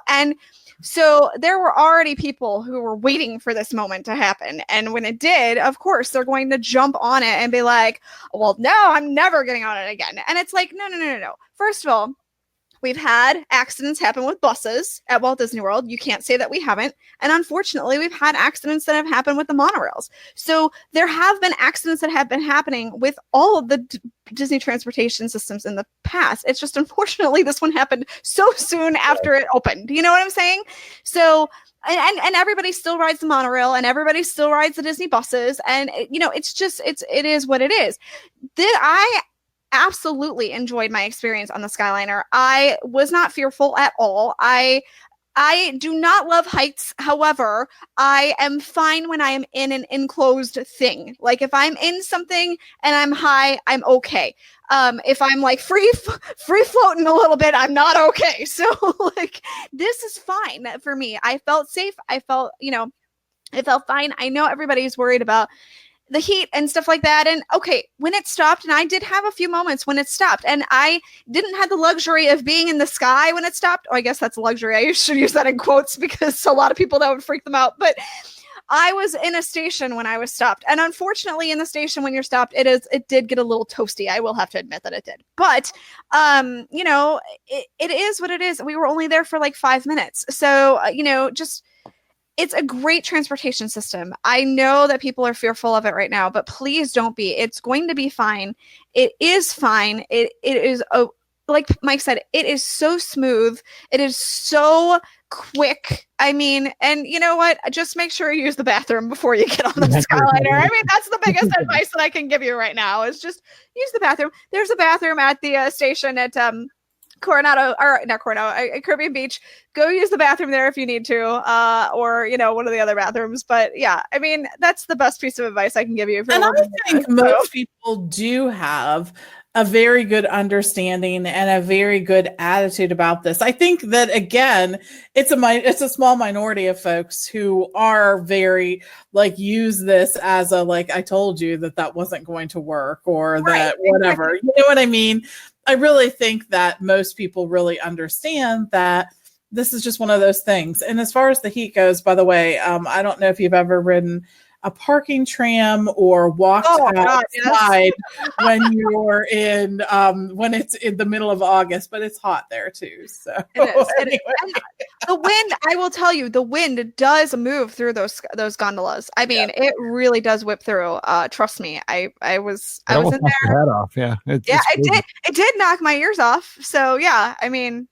and so there were already people who were waiting for this moment to happen. And when it did, of course, they're going to jump on it and be like, well, no, I'm never getting on it again. And it's like, no. First of all, we've had accidents happen with buses at Walt Disney World. You can't say that we haven't. And unfortunately, we've had accidents that have happened with the monorails. So there have been accidents that have been happening with all of the Disney transportation systems in the past. It's just, unfortunately, this one happened so soon after it opened. You know what I'm saying? So, and everybody still rides the monorail and everybody still rides the Disney buses. And, it is what it is. I absolutely enjoyed my experience on the Skyliner. I was not fearful at all. I do not love heights. However, I am fine when I am in an enclosed thing. Like if I'm in something and I'm high, I'm okay. If I'm like free floating a little bit, I'm not okay. So like this is fine for me. I felt safe. I felt, it felt fine. I know everybody's worried about the heat and stuff like that. And okay, when it stopped, and I did have a few moments when it stopped, and I didn't have the luxury of being in the sky when it stopped. Oh, I guess that's a luxury. I should use that in quotes because a lot of people, that would freak them out. But I was in a station when I was stopped. And unfortunately, in the station when you're stopped, it did get a little toasty. I will have to admit that it did. But, it is what it is. We were only there for like 5 minutes. So, it's a great transportation system. I know that people are fearful of it right now, but please don't be. It's going to be fine. It is fine. It is, like Mike said, it is so smooth. It is so quick. I mean, and you know what? Just make sure you use the bathroom before you get on the Skyliner. I mean, that's the biggest advice that I can give you right now, is just use the bathroom. There's a bathroom at the station at Coronado, or not Coronado, Caribbean Beach. Go use the bathroom there if you need to, or one of the other bathrooms. But yeah, I mean, that's the best piece of advice I can give you. And I think most people do have a very good understanding and a very good attitude about this. I think that, again, it's a small minority of folks who are very like use this as a like, I told you that wasn't going to work, or that whatever, exactly. You know what I mean? I really think that most people really understand that this is just one of those things. And as far as the heat goes, by the way, I don't know if you've ever ridden a parking tram or walked outside when you're in when it's in the middle of August, but it's hot there too. So anyway. The wind, I will tell you, the wind does move through those gondolas. I mean, it really does whip through. Trust me. I was in there. Your head off. Yeah. It did knock my ears off. So yeah, I mean,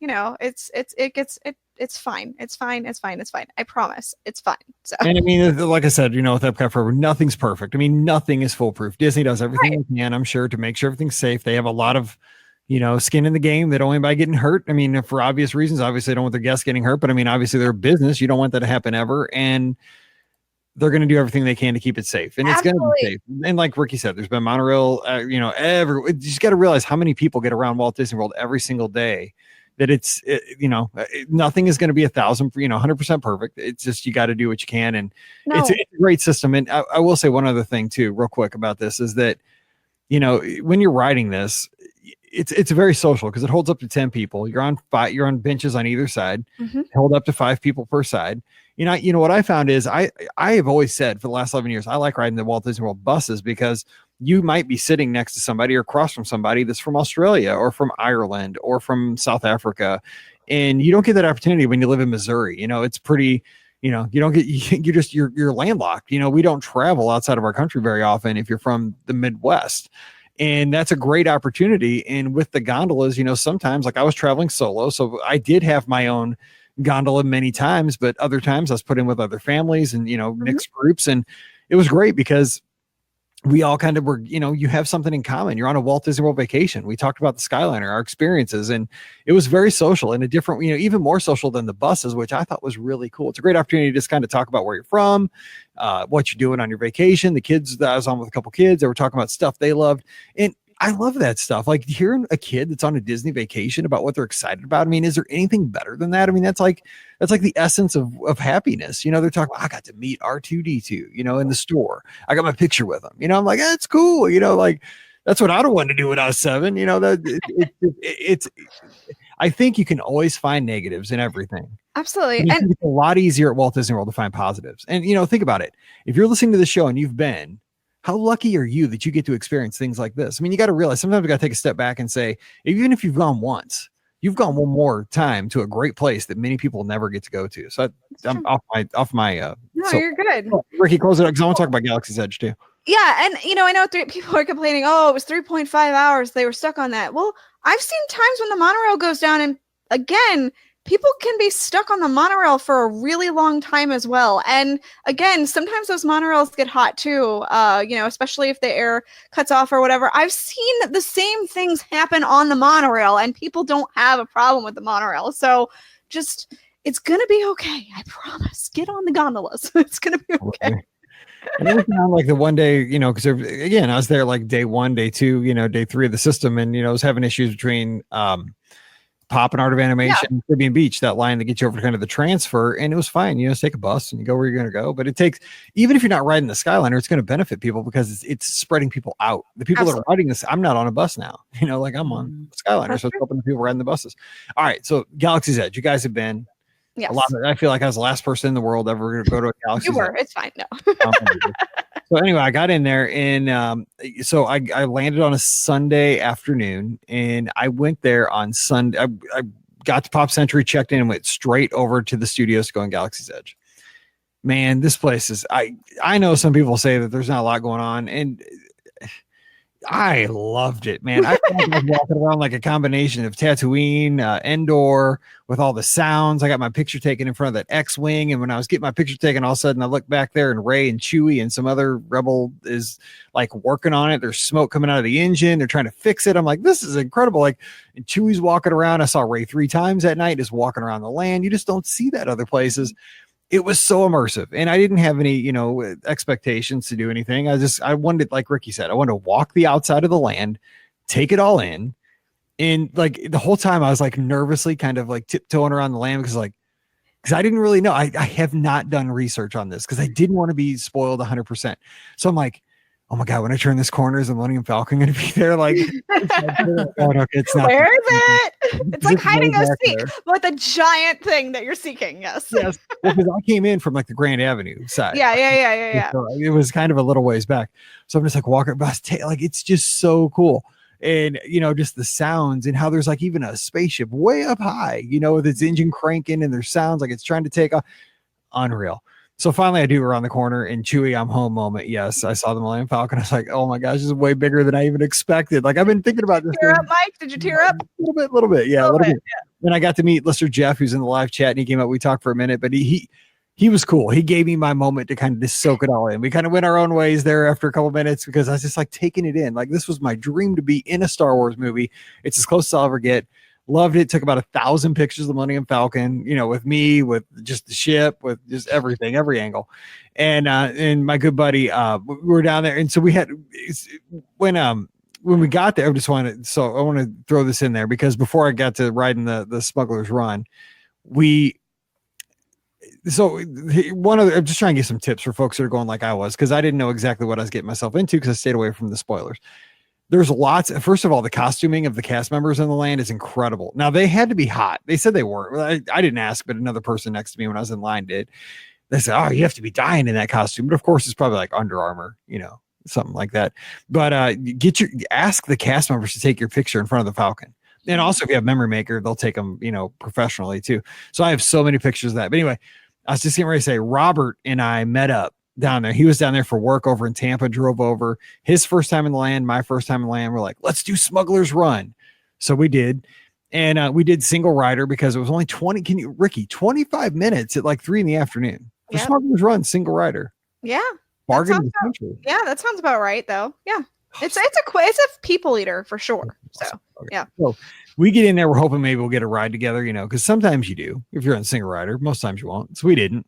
it's fine. It's fine. I promise. It's fine. So. And I mean, like I said, with Epcot Forever, nothing's perfect. I mean, nothing is foolproof. Disney does everything they can, I'm sure, to make sure everything's safe. They have a lot of, skin in the game. They don't want anybody getting hurt. I mean, for obvious reasons, obviously they don't want their guests getting hurt, but I mean, obviously they're a business. You don't want that to happen ever. And they're going to do everything they can to keep it safe. And it's going to be safe. And like Rikki said, there's been monorail, you just got to realize how many people get around Walt Disney World every single day. That nothing is going to be 100% perfect. It's just, you got to do what you can. And it's a great system. And I will say one other thing too, real quick about this is that, when you're riding this, it's very social because it holds up to 10 people. You're on benches on either side, hold up to 5 people per side. What I found is I have always said for the last 11 years, I like riding the Walt Disney World buses because you might be sitting next to somebody or across from somebody that's from Australia or from Ireland or from South Africa. And you don't get that opportunity when you live in Missouri. It's pretty, you don't get, you're landlocked. We don't travel outside of our country very often if you're from the Midwest. And that's a great opportunity. And with the gondolas, sometimes like I was traveling solo, so I did have my own gondola many times, but other times I was put in with other families and, mixed groups. And it was great because we all kind of were, you have something in common. You're on a Walt Disney World vacation. We talked about the Skyliner, our experiences, and it was very social and a different, even more social than the buses, which I thought was really cool. It's a great opportunity to just kind of talk about where you're from, what you're doing on your vacation. The kids that I was on with a couple kids, they were talking about stuff they loved. And I love that stuff. Like hearing a kid that's on a Disney vacation about what they're excited about. I mean, is there anything better than that? I mean, that's like the essence of happiness. They're talking, I got to meet R2D2, in the store. I got my picture with them. I'm like, that's cool. Like that's what I'd have wanted to do when I was 7. It's I think you can always find negatives in everything. Absolutely. And it's a lot easier at Walt Disney World to find positives. And, think about it. If you're listening to the show and you've been, how lucky are you that you get to experience things like this? I mean, you got to realize sometimes we got to take a step back and say, even if you've gone once, you've gone one more time to a great place that many people never get to go to. So I'm off my. No, you're good. Rikki, close it up because I want to talk about Galaxy's Edge too. Yeah, and I know people are complaining. Oh, it was 3.5 hours. They were stuck on that. Well, I've seen times when the monorail goes down, and again, people can be stuck on the monorail for a really long time as well. And again, sometimes those monorails get hot too, especially if the air cuts off or whatever. I've seen the same things happen on the monorail and people don't have a problem with the monorail. So just, it's going to be okay. I promise. Get on the gondolas. It's going to be okay. And it was on like the one day, because again, I was there like day 1, day 2, day 3 of the system. And, I was having issues between, Pop and Art of Animation, Caribbean Beach, that line that gets you over to kind of the transfer, and it was fine. Just take a bus and you go where you're going to go. But it takes, even if you're not riding the Skyliner, it's going to benefit people because it's spreading people out. The people that are riding this, I'm not on a bus now. Like I'm on the Skyliner, so it's open to people riding the buses. All right, so Galaxy's Edge, you guys have been. Yes. A lot of, I feel like I was the last person in the world ever to go to a Galaxy's Edge. You were. It's fine. No. So anyway, I got in there and so I landed on a Sunday afternoon and I went there on Sunday. I got to Pop Century, checked in and went straight over to the studios to go on Galaxy's Edge. Man, this place is, I know some people say that there's not a lot going on and I loved it, man. I was walking around like a combination of Tatooine, Endor, with all the sounds. I got my picture taken in front of that X-Wing, and when I was getting my picture taken, all of a sudden I look back there, and Rey and Chewie and some other rebel is like working on it. There's smoke coming out of the engine. They're trying to fix it. I'm like, this is incredible. Like, and Chewie's walking around. I saw Rey 3 times that night, just walking around the land. You just don't see that other places. It was so immersive and I didn't have any, expectations to do anything. I wanted, like Rikki said, I wanted to walk the outside of the land, take it all in. And like the whole time I was like nervously kind of like tiptoeing around the land because I didn't really know. I have not done research on this because I didn't want to be spoiled 100%. So I'm like, oh my God, when I turn this corner, is the Millennium Falcon going to be there? Like, it's not. Where is it? It's like hiding a seat with a giant thing that you're seeking. Yes. Yes. Well, because I came in from like the Grand Avenue side. Yeah. So it was kind of a little ways back. So I'm just like walking past, like, it's just so cool. And, just the sounds and how there's like even a spaceship way up high, with its engine cranking and there's sounds like it's trying to take off. Unreal. So finally I do around the corner and Chewie, I'm home moment. Yes, I saw the Millennium Falcon. I was like, oh my gosh, this is way bigger than I even expected. Like I've been thinking about this. Tear up, Mike? Did you tear up? A little bit. Yeah, a little bit. Then I got to meet Lister Jeff, who's in the live chat, and he came up. We talked for a minute, but he was cool. He gave me my moment to kind of just soak it all in. We kind of went our own ways there after a couple of minutes because I was just like taking it in. Like this was my dream to be in a Star Wars movie. It's as close as I'll ever get. Loved it. Took about 1,000 pictures of the Millennium Falcon, with me, with just the ship, with just everything, every angle. And my good buddy, we were down there. And so we had, when we got there, I want to throw this in there because before I got to riding the Smuggler's Run, I'm just trying to get some tips for folks that are going like I was, because I didn't know exactly what I was getting myself into because I stayed away from the spoilers. There's lots. First of all, the costuming of the cast members in the land is incredible. Now they had to be hot. They said they weren't. I didn't ask, but another person next to me when I was in line did. They said, "Oh, you have to be dying in that costume." But of course, it's probably like Under Armour, something like that. But ask the cast members to take your picture in front of the Falcon. And also, if you have Memory Maker, they'll take them, professionally too. So I have so many pictures of that. But anyway, I was just getting ready to say, Robert and I met up down there. He was down there for work over in Tampa, drove over. His first time in the land, my first time in the land. We're like, let's do Smuggler's Run. So we did. And we did single rider because it was only 25 minutes at like 3 p.m. For Smuggler's Run, single rider. Yeah. Bargain in the country. Yeah, that sounds about right though. Yeah. It's a people eater for sure. So okay. Yeah. So we get in there. We're hoping maybe we'll get a ride together, because sometimes you do if you're on single rider. Most times you won't. So we didn't.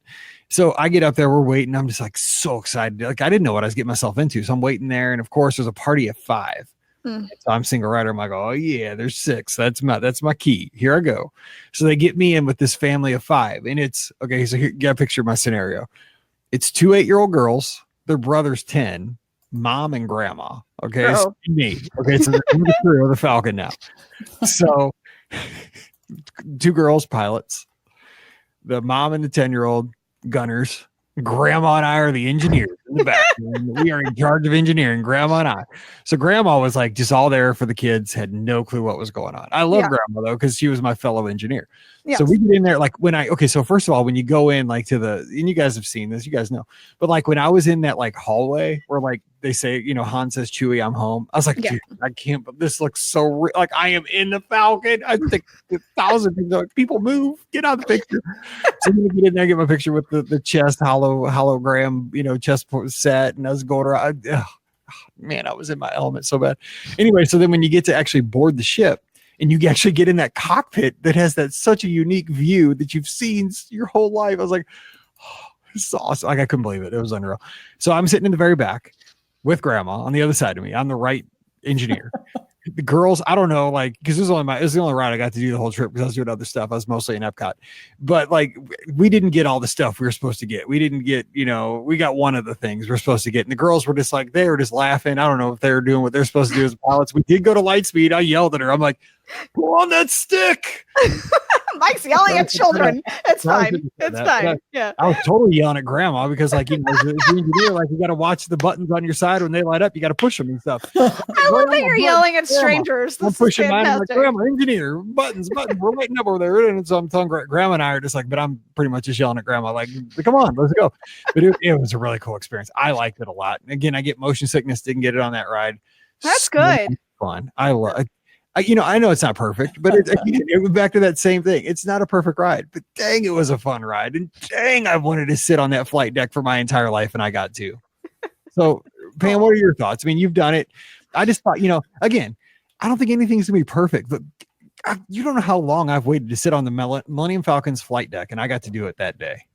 So I get up there. We're waiting. I'm just like so excited. Like I didn't know what I was getting myself into. So I'm waiting there, and of course there's a party at 5. So I'm single rider. I'm like, oh yeah, there's 6. That's my key. Here I go. So they get me in with this family of 5, and it's okay. So here, you got a picture of my scenario. It's 2 8-year-old girls. Their brother's 10. Mom and grandma. Okay. So me. Okay. So they're in the crew of the Falcon now. So 2 girls, pilots, the mom and the 10-year-old gunners. Grandma and I are the engineers in the back. We are in charge of engineering, grandma and I. So grandma was like just all there for the kids, had no clue what was going on. I love grandma though, because she was my fellow engineer. Yes. So we get in there, like so first of all, when you go in like and you guys have seen this, you guys know, but like when I was in that like hallway where like they say, Han says, Chewie, I'm home. I was like, dude, I can't, but this looks so real. Like I am in the Falcon. I think 1,000 people move, get out of the picture. So I'm gonna get in there, get my picture with the chest hologram, chest set, and I was going around. Man, I was in my element so bad. Anyway, so then when you get to actually board the ship and you actually get in that cockpit that has such a unique view that you've seen your whole life, I was like, oh, this is awesome. Like I couldn't believe it. It was unreal. So I'm sitting in the very back with grandma on the other side of me. I'm the right engineer. The girls, I don't know, like, because it was the only ride I got to do the whole trip because I was doing other stuff. I was mostly in Epcot, but like, we didn't get all the stuff we were supposed to get. We didn't get, we got one of the things we're supposed to get. And the girls were just like, they were just laughing. I don't know if they were doing what they're supposed to do as pilots. We did go to Lightspeed. I yelled at her. I'm like, pull on that stick. Mike's yelling at children. It's fine. It's fine. Yeah. I was totally yelling at grandma because, like, as an engineer, like, you got to watch the buttons on your side when they light up. You got to push them and stuff. I love that you're yelling at strangers. I'm pushing mine. I'm like, grandma, engineer, buttons. We're lighting up over there. And so I'm telling grandma and I are just like, but I'm pretty much just yelling at grandma, like, come on, let's go. But it was a really cool experience. I liked it a lot. Again, I get motion sickness. Didn't get it on that ride. That's good. Fun. I love. I know it's not perfect, but it was back to that same thing. It's not a perfect ride, but dang, it was a fun ride. And dang, I wanted to sit on that flight deck for my entire life, and I got to. So, Pam, what are your thoughts? I mean, you've done it. I just thought, again, I don't think anything's going to be perfect, but you don't know how long I've waited to sit on the Millennium Falcon's flight deck, and I got to do it that day.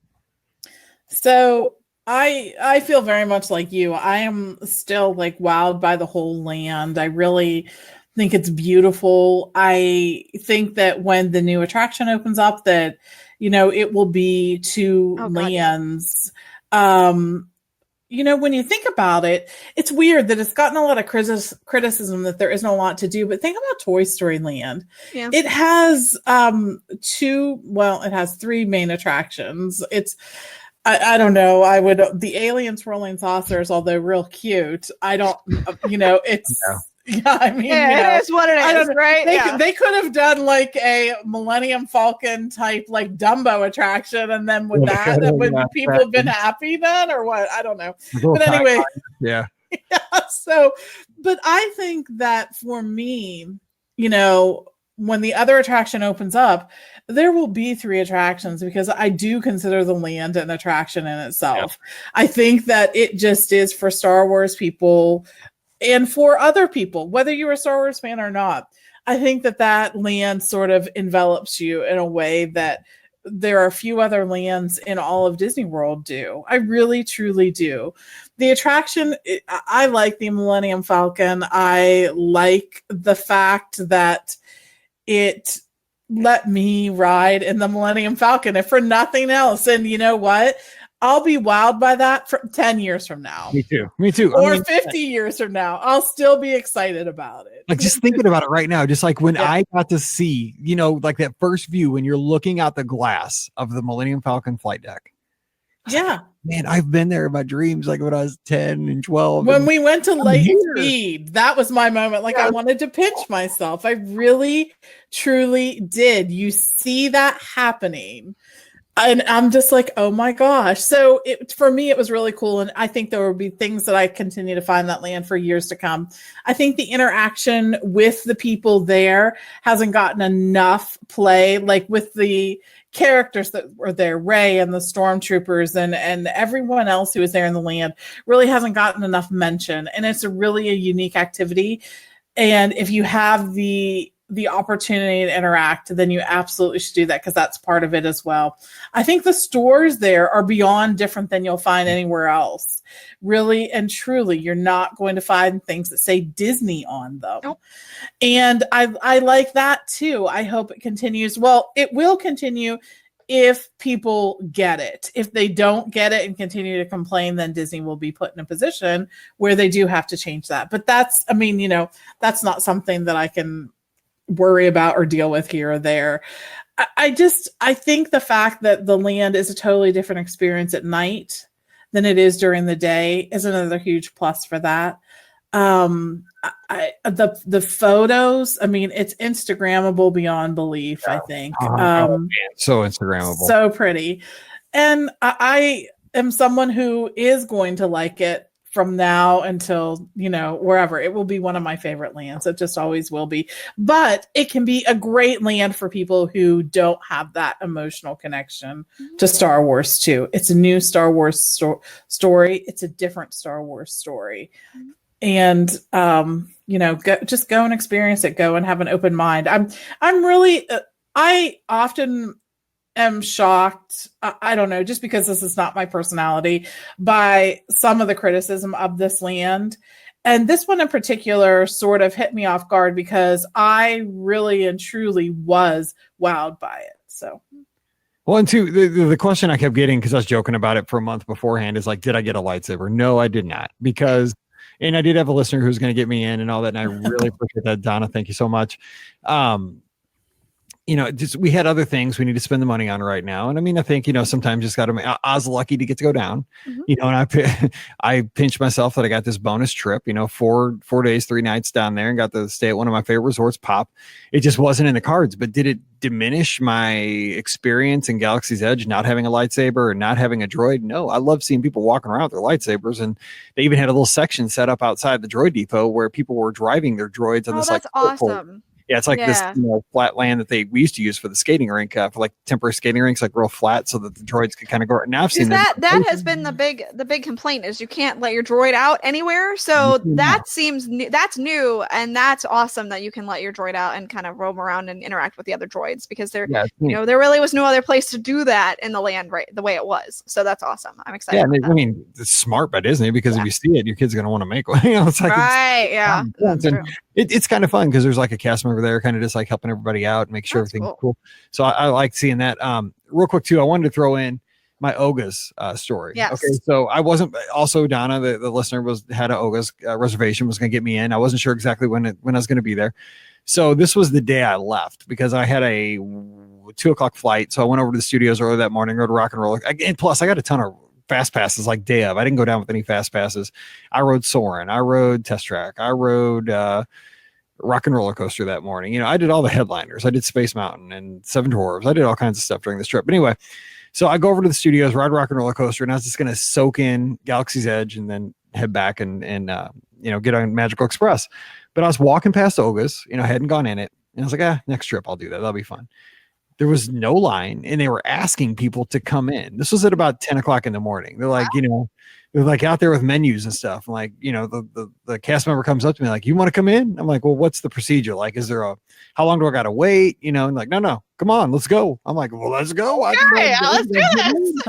So I feel very much like you. I am still like wowed by the whole land. I really think it's beautiful. I think that when the new attraction opens up, that, you know, it will be two lands. You know, when you think about it, it's weird that it's gotten a lot of criticism that there isn't a lot to do, but think about Toy Story Land. Yeah. It has it has three main attractions. I don't know. The aliens rolling saucers, although real cute. I don't, you know, it's, I mean, it is what it is, right? They could have done like a Millennium Falcon type, like Dumbo attraction. And then would people have been happy then or what? I don't know. But anyway, yeah. So, but I think that for me, you know, when the other attraction opens up, there will be three attractions because I do consider the land an attraction in itself. Yeah. I think that it just is for Star Wars people and for other people, whether you're a Star Wars fan or not. I think that land sort of envelops you in a way that there are a few other lands in all of Disney World do. I really, truly do. The attraction, I like the Millennium Falcon. I like the fact that it let me ride in the Millennium Falcon, if for nothing else. And you know what? I'll be wowed by that for 10 years from now. Me too. Or 50 years from now. I'll still be excited about it. Like just thinking about it right now, just like when I got to see, you know, like that first view when you're looking out the glass of the Millennium Falcon flight deck. Yeah. Man, I've been there in my dreams, like when I was 10 and 12. When we went to Light Speed, that was my moment. Like I wanted to pinch myself. I really, truly did. You see that happening. And I'm just like, oh my gosh. So for me, it was really cool. And I think there will be things that I continue to find that land for years to come. I think the interaction with the people there hasn't gotten enough play, like with the characters that were there, Rey and the stormtroopers and everyone else who was there in the land really hasn't gotten enough mention. And it's really a unique activity. And if you have the opportunity to interact, then you absolutely should do that because that's part of it as well. I think the stores there are beyond different than you'll find anywhere else. Really and truly, you're not going to find things that say Disney on them. Nope. And I like that too. I hope it continues. Well, it will continue if people get it. If they don't get it and continue to complain, then Disney will be put in a position where they do have to change that. But that's not something that I can worry about or deal with here or there. I think the fact that the land is a totally different experience at night than it is during the day is another huge plus for that. The photos, I mean, it's Instagrammable beyond belief, I think. So Instagrammable. So pretty. And I am someone who is going to like it from now until, you know, wherever. It will be one of my favorite lands. It just always will be. But it can be a great land for people who don't have that emotional connection to Star Wars too. It's a new Star Wars story. It's a different Star Wars story. And you know, just go and experience it. Go and have an open mind. I often am shocked, I don't know, just because this is not my personality, by some of the criticism of this land. And this one in particular sort of hit me off guard because I really and truly was wowed by it. So, well, and two, the question I kept getting, because I was joking about it for a month beforehand, is like, did I get a lightsaber? No, I did not. Because, and I did have a listener who's going to get me in and all that. And I really appreciate that, Donna. Thank you so much. You know, just we had other things we need to spend the money on right now. And I mean, I think, you know, sometimes just got to, I was lucky to get to go down, you know, and I pinched myself that I got this bonus trip, you know, 4 days, 3 nights down there and got to stay at one of my favorite resorts, Pop. It just wasn't in the cards, but did it diminish my experience in Galaxy's Edge, not having a lightsaber or not having a droid? No, I love seeing people walking around with their lightsabers. And they even had a little section set up outside the droid depot where people were driving their droids on this, that's like, awesome. Yeah, it's like this flat land that we used to use for the skating rink, for like temporary skating rinks, like real flat, so that the droids could kind of go. Now I've seen that has been the big complaint is you can't let your droid out anywhere. So that seems new. That's new, and that's awesome that you can let your droid out and kind of roam around and interact with the other droids, because there really was no other place to do that in the land right the way it was. So that's awesome. I'm excited. Yeah, I mean, it's smart by Disney, because if you see it, your kid's gonna want to make one. It's like it's kind of fun because there's like a cast member there, kind of just like helping everybody out and make sure everything's cool. So I like seeing that. Real quick too, I wanted to throw in my Oga's story. Yes. Okay, so I wasn't also Donna, the listener, had an Oga's reservation, was going to get me in. I wasn't sure exactly when I was going to be there. So this was the day I left, because I had a 2:00 flight. So I went over to the studios early that morning, rode Rock and Roller. And plus, I got a ton of fast passes like day of. I didn't go down with any fast passes. I rode Soarin', I rode Test Track, I rode Rock and Roller Coaster that morning. I did all the headliners. I did Space Mountain and Seven Dwarfs. I did all kinds of stuff during this trip. But anyway, so I go over to the studios, ride Rock and Roller Coaster, and I was just going to soak in Galaxy's Edge and then head back and get on Magical Express. But I was walking past Oga's, I hadn't gone in it. And I was like, next trip I'll do that. That'll be fun. There was no line, and they were asking people to come in. This was at about 10:00 in the morning. They're like, they're like out there with menus and stuff. And like, the cast member comes up to me like, "You want to come in?" I'm like, "Well, what's the procedure? Like, is there how long do I got to wait?" And like, no, come on, let's go. I'm like, "Well, let's go." Okay, let's do this.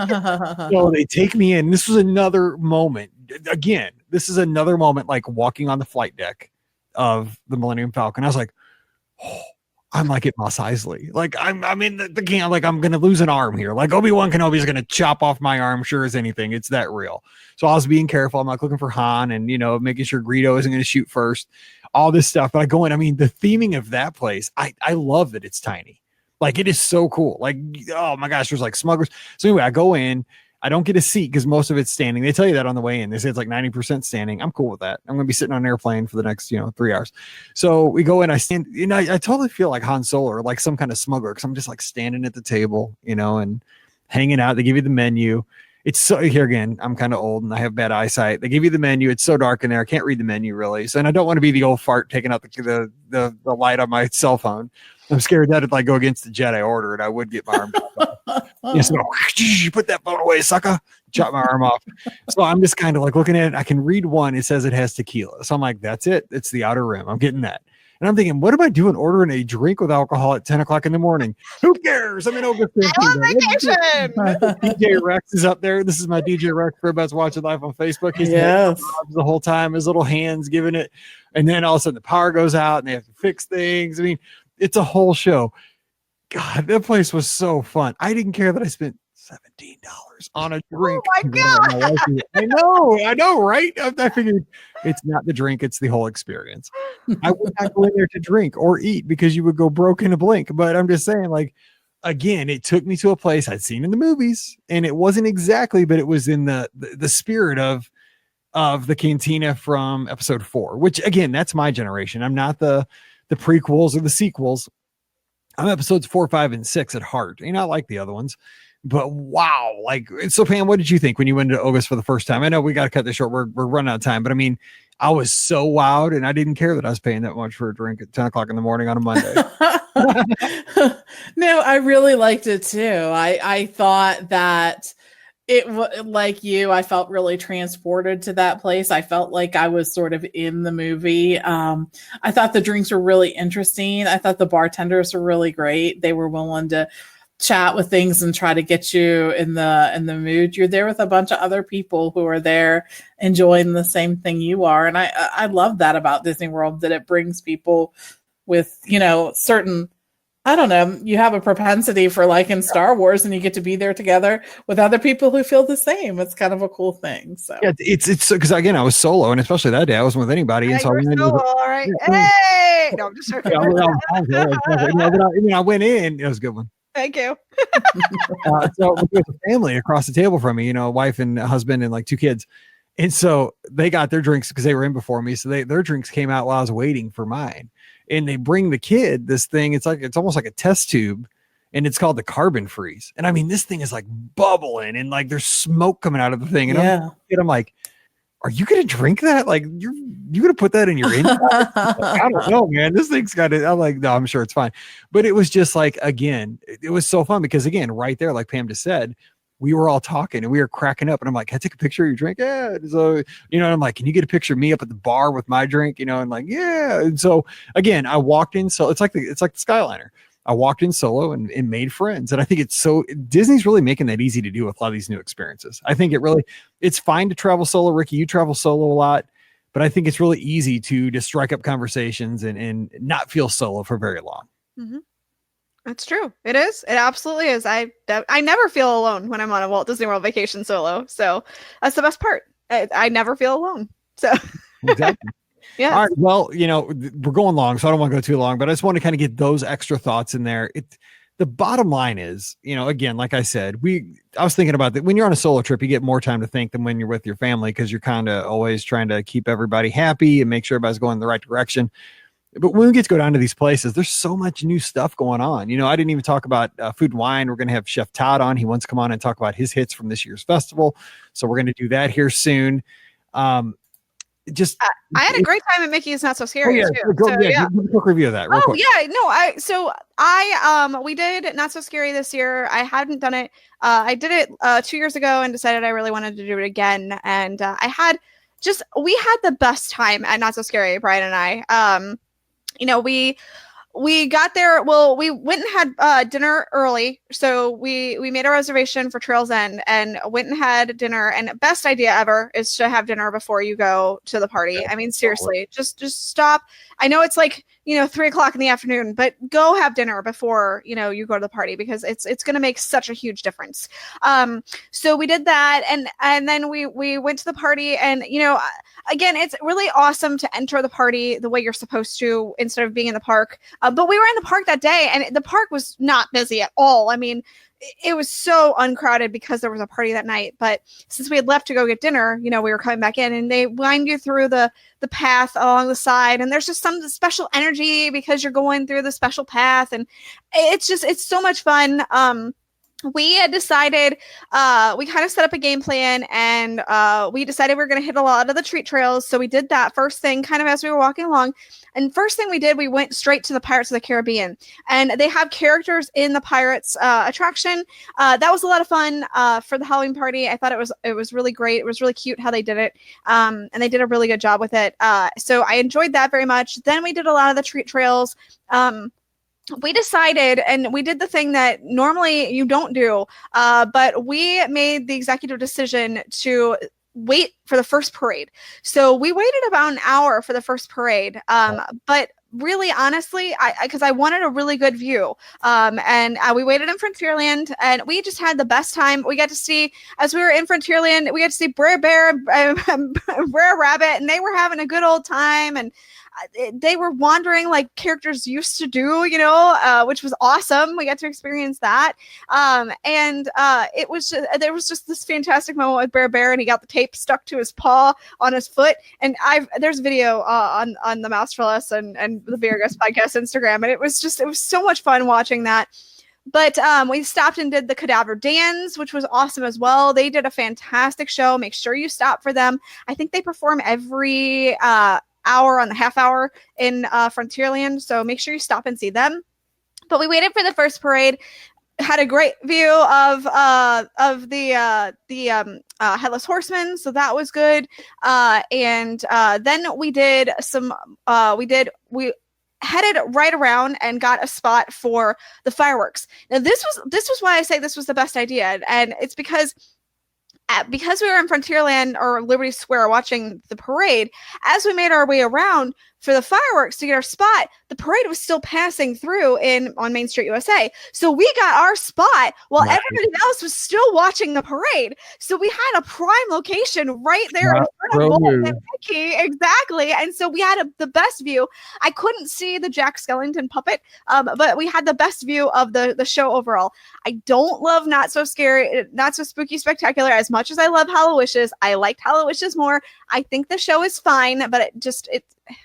So they take me in. This was another moment. Again, this is another moment like walking on the flight deck of the Millennium Falcon. I was like, oh, I'm like at Mos Eisley. Like I'm in the game. Like I'm gonna lose an arm here. Like Obi-Wan Kenobi's gonna chop off my arm, sure as anything. It's that real. So I was being careful. I'm like looking for Han and making sure Greedo isn't gonna shoot first. All this stuff. But I go in. I mean, the theming of that place, I love that it's tiny. Like it is so cool. Like, oh my gosh, there's like smugglers. So anyway, I go in. I don't get a seat because most of it's standing. They tell you that on the way in. They say it's like 90% standing. I'm cool with that. I'm going to be sitting on an airplane for the next, 3 hours. So we go in, I stand, I totally feel like Han Solo or like some kind of smuggler, because I'm just like standing at the table, and hanging out. They give you the menu. It's so, here again, I'm kind of old and I have bad eyesight. They give you the menu. It's so dark in there. I can't read the menu really. So, and I don't want to be the old fart taking out the light on my cell phone. I'm scared that if I go against the Jedi Order, and I would get my arm off. So put that phone away, sucker. Chop my arm off. So I'm just kind of like looking at it. I can read one. It says it has tequila. So I'm like, that's it. It's the Outer Rim. I'm getting that. And I'm thinking, what am I doing ordering a drink with alcohol at 10:00 in the morning? Who cares? I'm in over 50. DJ Rex is up there. This is my DJ Rex for everybody's watching live on Facebook. He's the whole time, his little hands giving it. And then all of a sudden the power goes out and they have to fix things. I mean, it's a whole show. God, that place was so fun. I didn't care that I spent $17 on a drink. Oh my God. I know, right? I figured it's not the drink, it's the whole experience. I would not go in there to drink or eat because you would go broke in a blink. But I'm just saying, like, again, it took me to a place I'd seen in the movies, and it wasn't exactly, but it was in the spirit of the cantina from episode 4, which again, that's my generation. I'm not the prequels or the sequels. I'm episodes 4, 5, and 6 at heart. I like the other ones, but wow. Like, so Pam, what did you think when you went to Oga's for the first time? I know we got to cut this short. We're running out of time, but I mean, I was so wowed, and I didn't care that I was paying that much for a drink at 10:00 in the morning on a Monday. No, I really liked it too. I thought that like you, I felt really transported to that place. I felt like I was sort of in the movie. I thought the drinks were really interesting. I thought the bartenders were really great. They were willing to chat with things and try to get you in the mood. You're there with a bunch of other people who are there enjoying the same thing you are. And I love that about Disney World, that it brings people with, certain, I don't know, you have a propensity for liking Star Wars, and you get to be there together with other people who feel the same. It's kind of a cool thing. So yeah, it's because again, I was solo, and especially that day I wasn't with anybody. And so all right. Hey, no, I'm just joking. I went in. It was a good one. Thank you. So with a family across the table from me, a wife and a husband and like 2 kids. And so they got their drinks because they were in before me. So their drinks came out while I was waiting for mine. And they bring the kid this thing. It's almost like a test tube, and it's called the Carbon Freeze. And I mean, this thing is like bubbling, and like there's smoke coming out of the thing. And I'm like, are you going to drink that? Like you going to put that in your inside? I don't know, man. This thing's got it. I'm like, no, I'm sure it's fine. But it was just like, again, it was so fun because again, right there, like Pam just said, we were all talking and we were cracking up and I'm like, can I take a picture of your drink? Yeah. And so, and I'm like, can you get a picture of me up at the bar with my drink? And like, yeah. And so again, I walked in. So it's like the Skyliner. I walked in solo and made friends. And I think Disney's really making that easy to do with a lot of these new experiences. I think it's fine to travel solo. Rikki, you travel solo a lot, but I think it's really easy to just strike up conversations and not feel solo for very long. Mm-hmm. That's true. It is. It absolutely is. I never feel alone when I'm on a Walt Disney World vacation solo. So that's the best part. I never feel alone. So exactly. Yeah. All right. Well, we're going long, so I don't want to go too long, but I just want to kind of get those extra thoughts in there. The bottom line is, again, like I said, I was thinking about that when you're on a solo trip, you get more time to think than when you're with your family because you're kind of always trying to keep everybody happy and make sure everybody's going in the right direction. But when we get to go down to these places, there's so much new stuff going on. I didn't even talk about food and wine. We're going to have Chef Todd on. He wants to come on and talk about his hits from this year's festival. So we're going to do that here soon. I had a great time at Mickey's Not So Scary. Give a quick review of that. Real quick. We did Not So Scary this year. I hadn't done it. I did it 2 years ago and decided I really wanted to do it again. And we had the best time at Not So Scary, Brian and I. We got there. Well, we went and had dinner early. So we made a reservation for Trails End and went and had dinner. And best idea ever is to have dinner before you go to the party. I mean, seriously, just stop. I know it's like, 3:00 in the afternoon, but go have dinner before, you go to the party because it's going to make such a huge difference. So we did that. And then we went to the party and, again, it's really awesome to enter the party the way you're supposed to instead of being in the park. But we were in the park that day and the park was not busy at all. I mean, it was so uncrowded because there was a party that night. But since we had left to go get dinner, we were coming back in and they wind you through the path along the side. And there's just some special energy because you're going through the special path. And it's so much fun. We had decided, we kind of set up a game plan and we decided we were going to hit a lot of the treat trails. So we did that first thing kind of as we were walking along. And first thing we did, we went straight to the Pirates of the Caribbean. And they have characters in the Pirates attraction. That was a lot of fun for the Halloween party. I thought it was really great. It was really cute how they did it. And they did a really good job with it. So I enjoyed that very much. Then we did a lot of the treat trails. We decided, and we did the thing that normally you don't do, but we made the executive decision to wait for the first parade. So we waited about an hour for the first parade. But really, honestly, because I wanted a really good view. And we waited in Frontierland and we just had the best time. We got to see, as we were in Frontierland, we got to see Brer Bear and Brer Rabbit, and they were having a good old time. And they were wandering like characters used to do, which was awesome. We got to experience that. It was there was just this fantastic moment with Brer Bear and he got the tape stuck to his paw on his foot. And there's video on the Mouse for Less and the Beer Guest Podcast Instagram. And it was so much fun watching that. But we stopped and did the Cadaver Dans, which was awesome as well. They did a fantastic show. Make sure you stop for them. I think they perform every hour on the half hour in Frontierland, so make sure you stop and see them. But we waited for the first parade, had a great view of the Headless Horseman, so that was good. And then we did we headed right around and got a spot for the fireworks. Now this was why I say this was the best idea, and it's because we were in Frontierland or Liberty Square watching the parade, as we made our way around for the fireworks to get our spot, the parade was still passing through on Main Street, USA. So we got our spot while everybody else was still watching the parade. So we had a prime location right there in front of Walt and Rikki. Exactly. And so we had the best view. I couldn't see the Jack Skellington puppet, but we had the best view of the show overall. I don't love Not So Scary, Not So Spooky Spectacular as much as I love Hallowishes. I liked Hallowishes more. I think the show is fine, but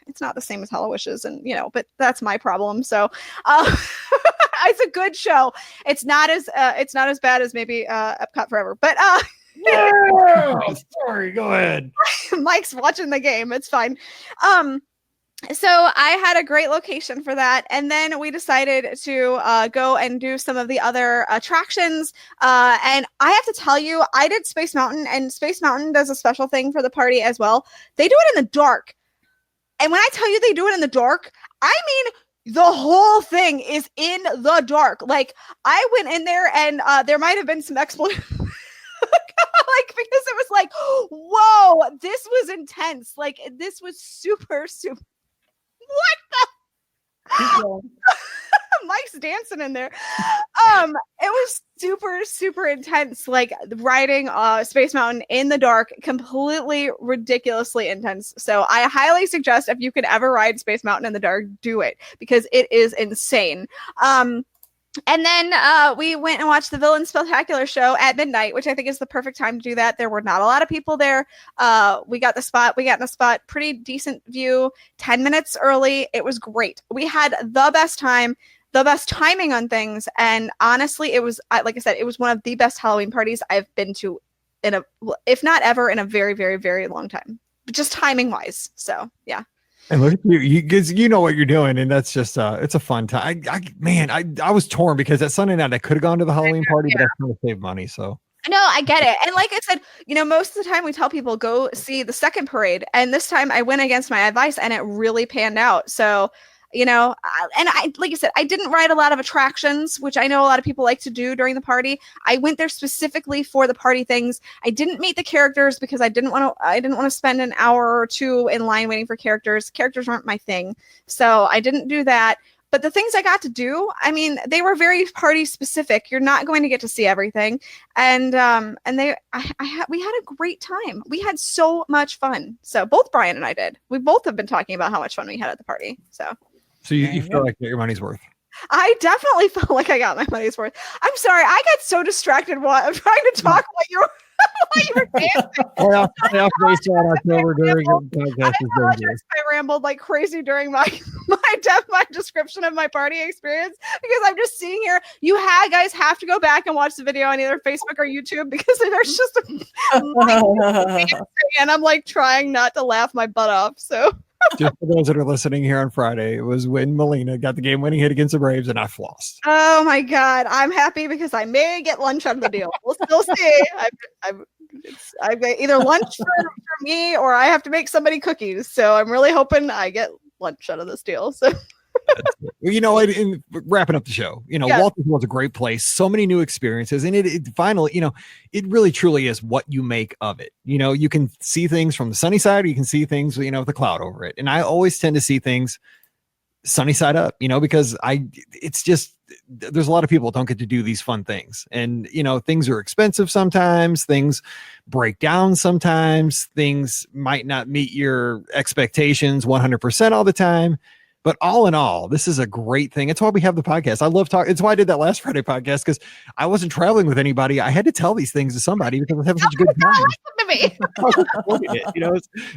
it's not the same as Hallowishes, and but that's my problem. So it's a good show. It's not as bad as maybe Epcot Forever, but Yeah, sorry, go ahead. Mike's watching the game. It's fine. So I had a great location for that. And then we decided to go and do some of the other attractions. And I have to tell you, I did Space Mountain, and Space Mountain does a special thing for the party as well. They do it in the dark. And when I tell you they do it in the dark, I mean, the whole thing is in the dark. Like, I went in there and there might have been some explanation. Like, because it was like, whoa, this was intense. Like, this was super. What the? Mike's dancing in there. It was super intense. Like, riding Space Mountain in the dark, completely ridiculously intense. So I highly suggest, if you could ever ride Space Mountain in the dark, do it, because it is insane. And then we went and watched the Villain Spectacular show at midnight, which I think is the perfect time to do that. There were not a lot of people there. We got in the spot, pretty decent view, 10 minutes early. It was great. We had the best time, the best timing on things. And honestly, it was, like I said, it was one of the best Halloween parties I've been to if not ever, in a very, very, very long time, just timing wise. So yeah. And look at you know what you're doing, and that's just it's a fun time. I was torn because that Sunday night I could have gone to the Halloween party, but I trying to save money. So no, I get it. And like I said, most of the time we tell people go see the second parade, and this time I went against my advice, and it really panned out. So and I, like I said, I didn't ride a lot of attractions, which I know a lot of people like to do during the party. I went there specifically for the party things. I didn't meet the characters because I didn't want to spend an hour or two in line waiting for characters. Characters aren't my thing. So I didn't do that. But the things I got to do, I mean, they were very party specific. You're not going to get to see everything. And we had a great time. We had so much fun. So both Brian and I did. We both have been talking about how much fun we had at the party. So you feel like your money's worth. I definitely felt like I got my money's worth. I'm sorry, I got so distracted while I'm trying to talk while you were dancing. Playoff baseball in October during podcast is dangerous. I rambled like crazy during my description of my party experience, because I'm just seeing here. You guys have to go back and watch the video on either Facebook or YouTube, because there's just and I'm like trying not to laugh my butt off. So. Just for those that are listening here on Friday, it was when Melina got the game-winning hit against the Braves, and I flossed. Oh my God, I'm happy because I may get lunch out of the deal. We'll still see. I've got either lunch for me, or I have to make somebody cookies. So I'm really hoping I get lunch out of this deal. So. In wrapping up the show, Walt Disney World's a great place. So many new experiences, and it finally, it really truly is what you make of it. You can see things from the sunny side, or you can see things, with the cloud over it. And I always tend to see things sunny side up, because it's just, there's a lot of people don't get to do these fun things, and things are expensive sometimes, things break down sometimes, things might not meet your expectations 100% all the time. But all in all, this is a great thing. It's why we have the podcast. I love talking. It's why I did that last Friday podcast, because I wasn't traveling with anybody. I had to tell these things to somebody because I was having such a good time.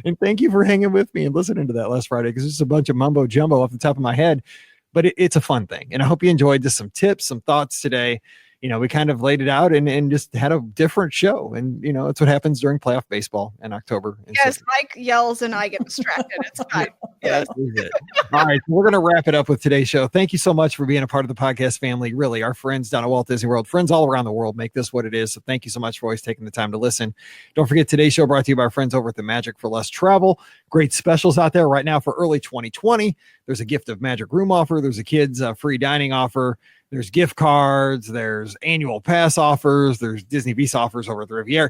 And thank you for hanging with me and listening to that last Friday, because it's just a bunch of mumbo jumbo off the top of my head. But it's a fun thing. And I hope you enjoyed just some tips, some thoughts today. We kind of laid it out and just had a different show. And, it's what happens during playoff baseball in October. Yes, Mike yells and I get distracted. It's fine. Yes. All right. We're going to wrap it up with today's show. Thank you so much for being a part of the podcast family. Really, our friends down at Walt Disney World, friends all around the world, make this what it is. So thank you so much for always taking the time to listen. Don't forget, today's show brought to you by our friends over at the Magic for Less Travel. Great specials out there right now for early 2020. There's a gift of magic room offer. There's a kids free dining offer. There's gift cards, there's annual pass offers, there's Disney Visa offers over at the Riviera,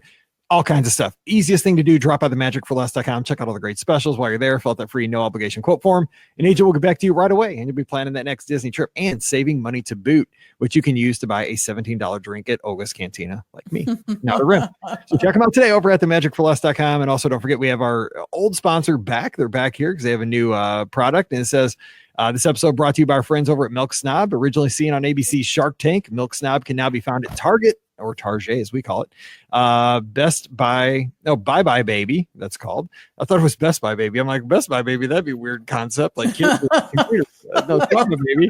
all kinds of stuff. Easiest thing to do, drop by themagicforless.com, check out all the great specials while you're there, fill out that free no obligation quote form, and Agent will get back to you right away, and you'll be planning that next Disney trip and saving money to boot, which you can use to buy a $17 drink at Olga's Cantina, like me, not a rim. So check them out today over at themagicforless.com, and also don't forget we have our old sponsor back. They're back here because they have a new product, and it says, this episode brought to you by our friends over at Milk Snob, originally seen on ABC's Shark Tank. Milk Snob can now be found at Target, or Target as we call it. Bye Bye Baby, that's called. I thought it was Best Buy Baby. I'm like, Best Buy Baby, that'd be a weird concept. Like kids with computers. No, Chocolate Baby.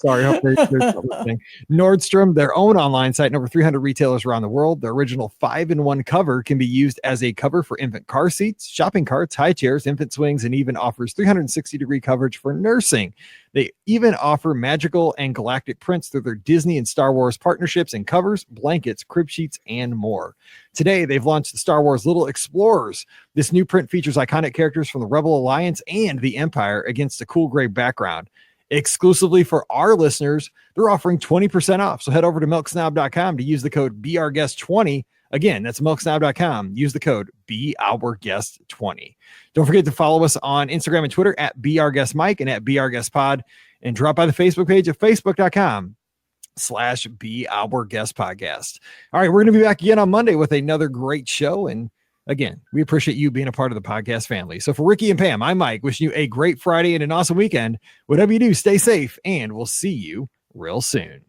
Sorry, hope they're still listening. Nordstrom, their own online site, and over 300 retailers around the world. Their original 5-in-1 cover can be used as a cover for infant car seats, shopping carts, high chairs, infant swings, and even offers 360-degree coverage for nursing. They even offer magical and galactic prints through their Disney and Star Wars partnerships and covers, blankets, crib sheets, and more. Today, they've launched the Star Wars Little Explorers. This new print features iconic characters from the Rebel Alliance and the Empire against a cool gray background. Exclusively for our listeners, they're offering 20% off. So head over to milksnob.com to use the code BeOurGuest20. Again, that's milksnob.com. Use the code BeOurGuest20. Don't forget to follow us on Instagram and Twitter at BeOurGuestMike and at BeOurGuestPod, and drop by the Facebook page at facebook.com/BeOurGuestPodcast. All right, we're going to be back again on Monday with another great show. And again, we appreciate you being a part of the podcast family. So for Rikki and Pam, I'm Mike, wishing you a great Friday and an awesome weekend. Whatever you do, stay safe, and we'll see you real soon.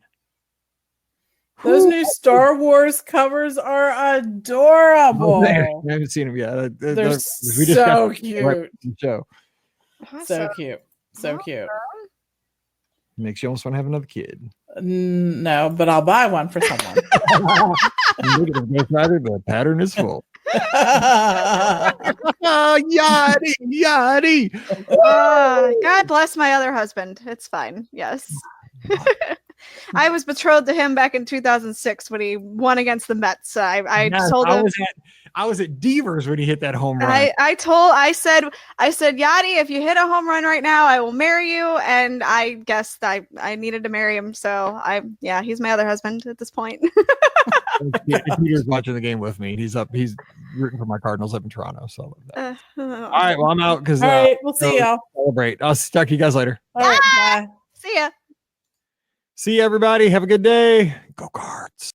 Those new Star Wars covers are adorable. I haven't seen them yet. They're so cute. Show. So cute. So cute. Makes you almost want to have another kid. No, but I'll buy one for someone. The pattern is full. Yachty, yachty. God bless my other husband. It's fine. Yes. I was betrothed to him back in 2006 when he won against the Mets. I told him. I was at Devers when he hit that home run. I said, Yachty, if you hit a home run right now, I will marry you. And I guessed I needed to marry him. So he's my other husband at this point. Peter's watching the game with me. He's rooting for my Cardinals up in Toronto. So I love that. All right, well, I'm out because all right, we'll see y'all. Celebrate. I'll talk to you guys later. All right, bye. See ya. See you, everybody. Have a good day. Go Cards.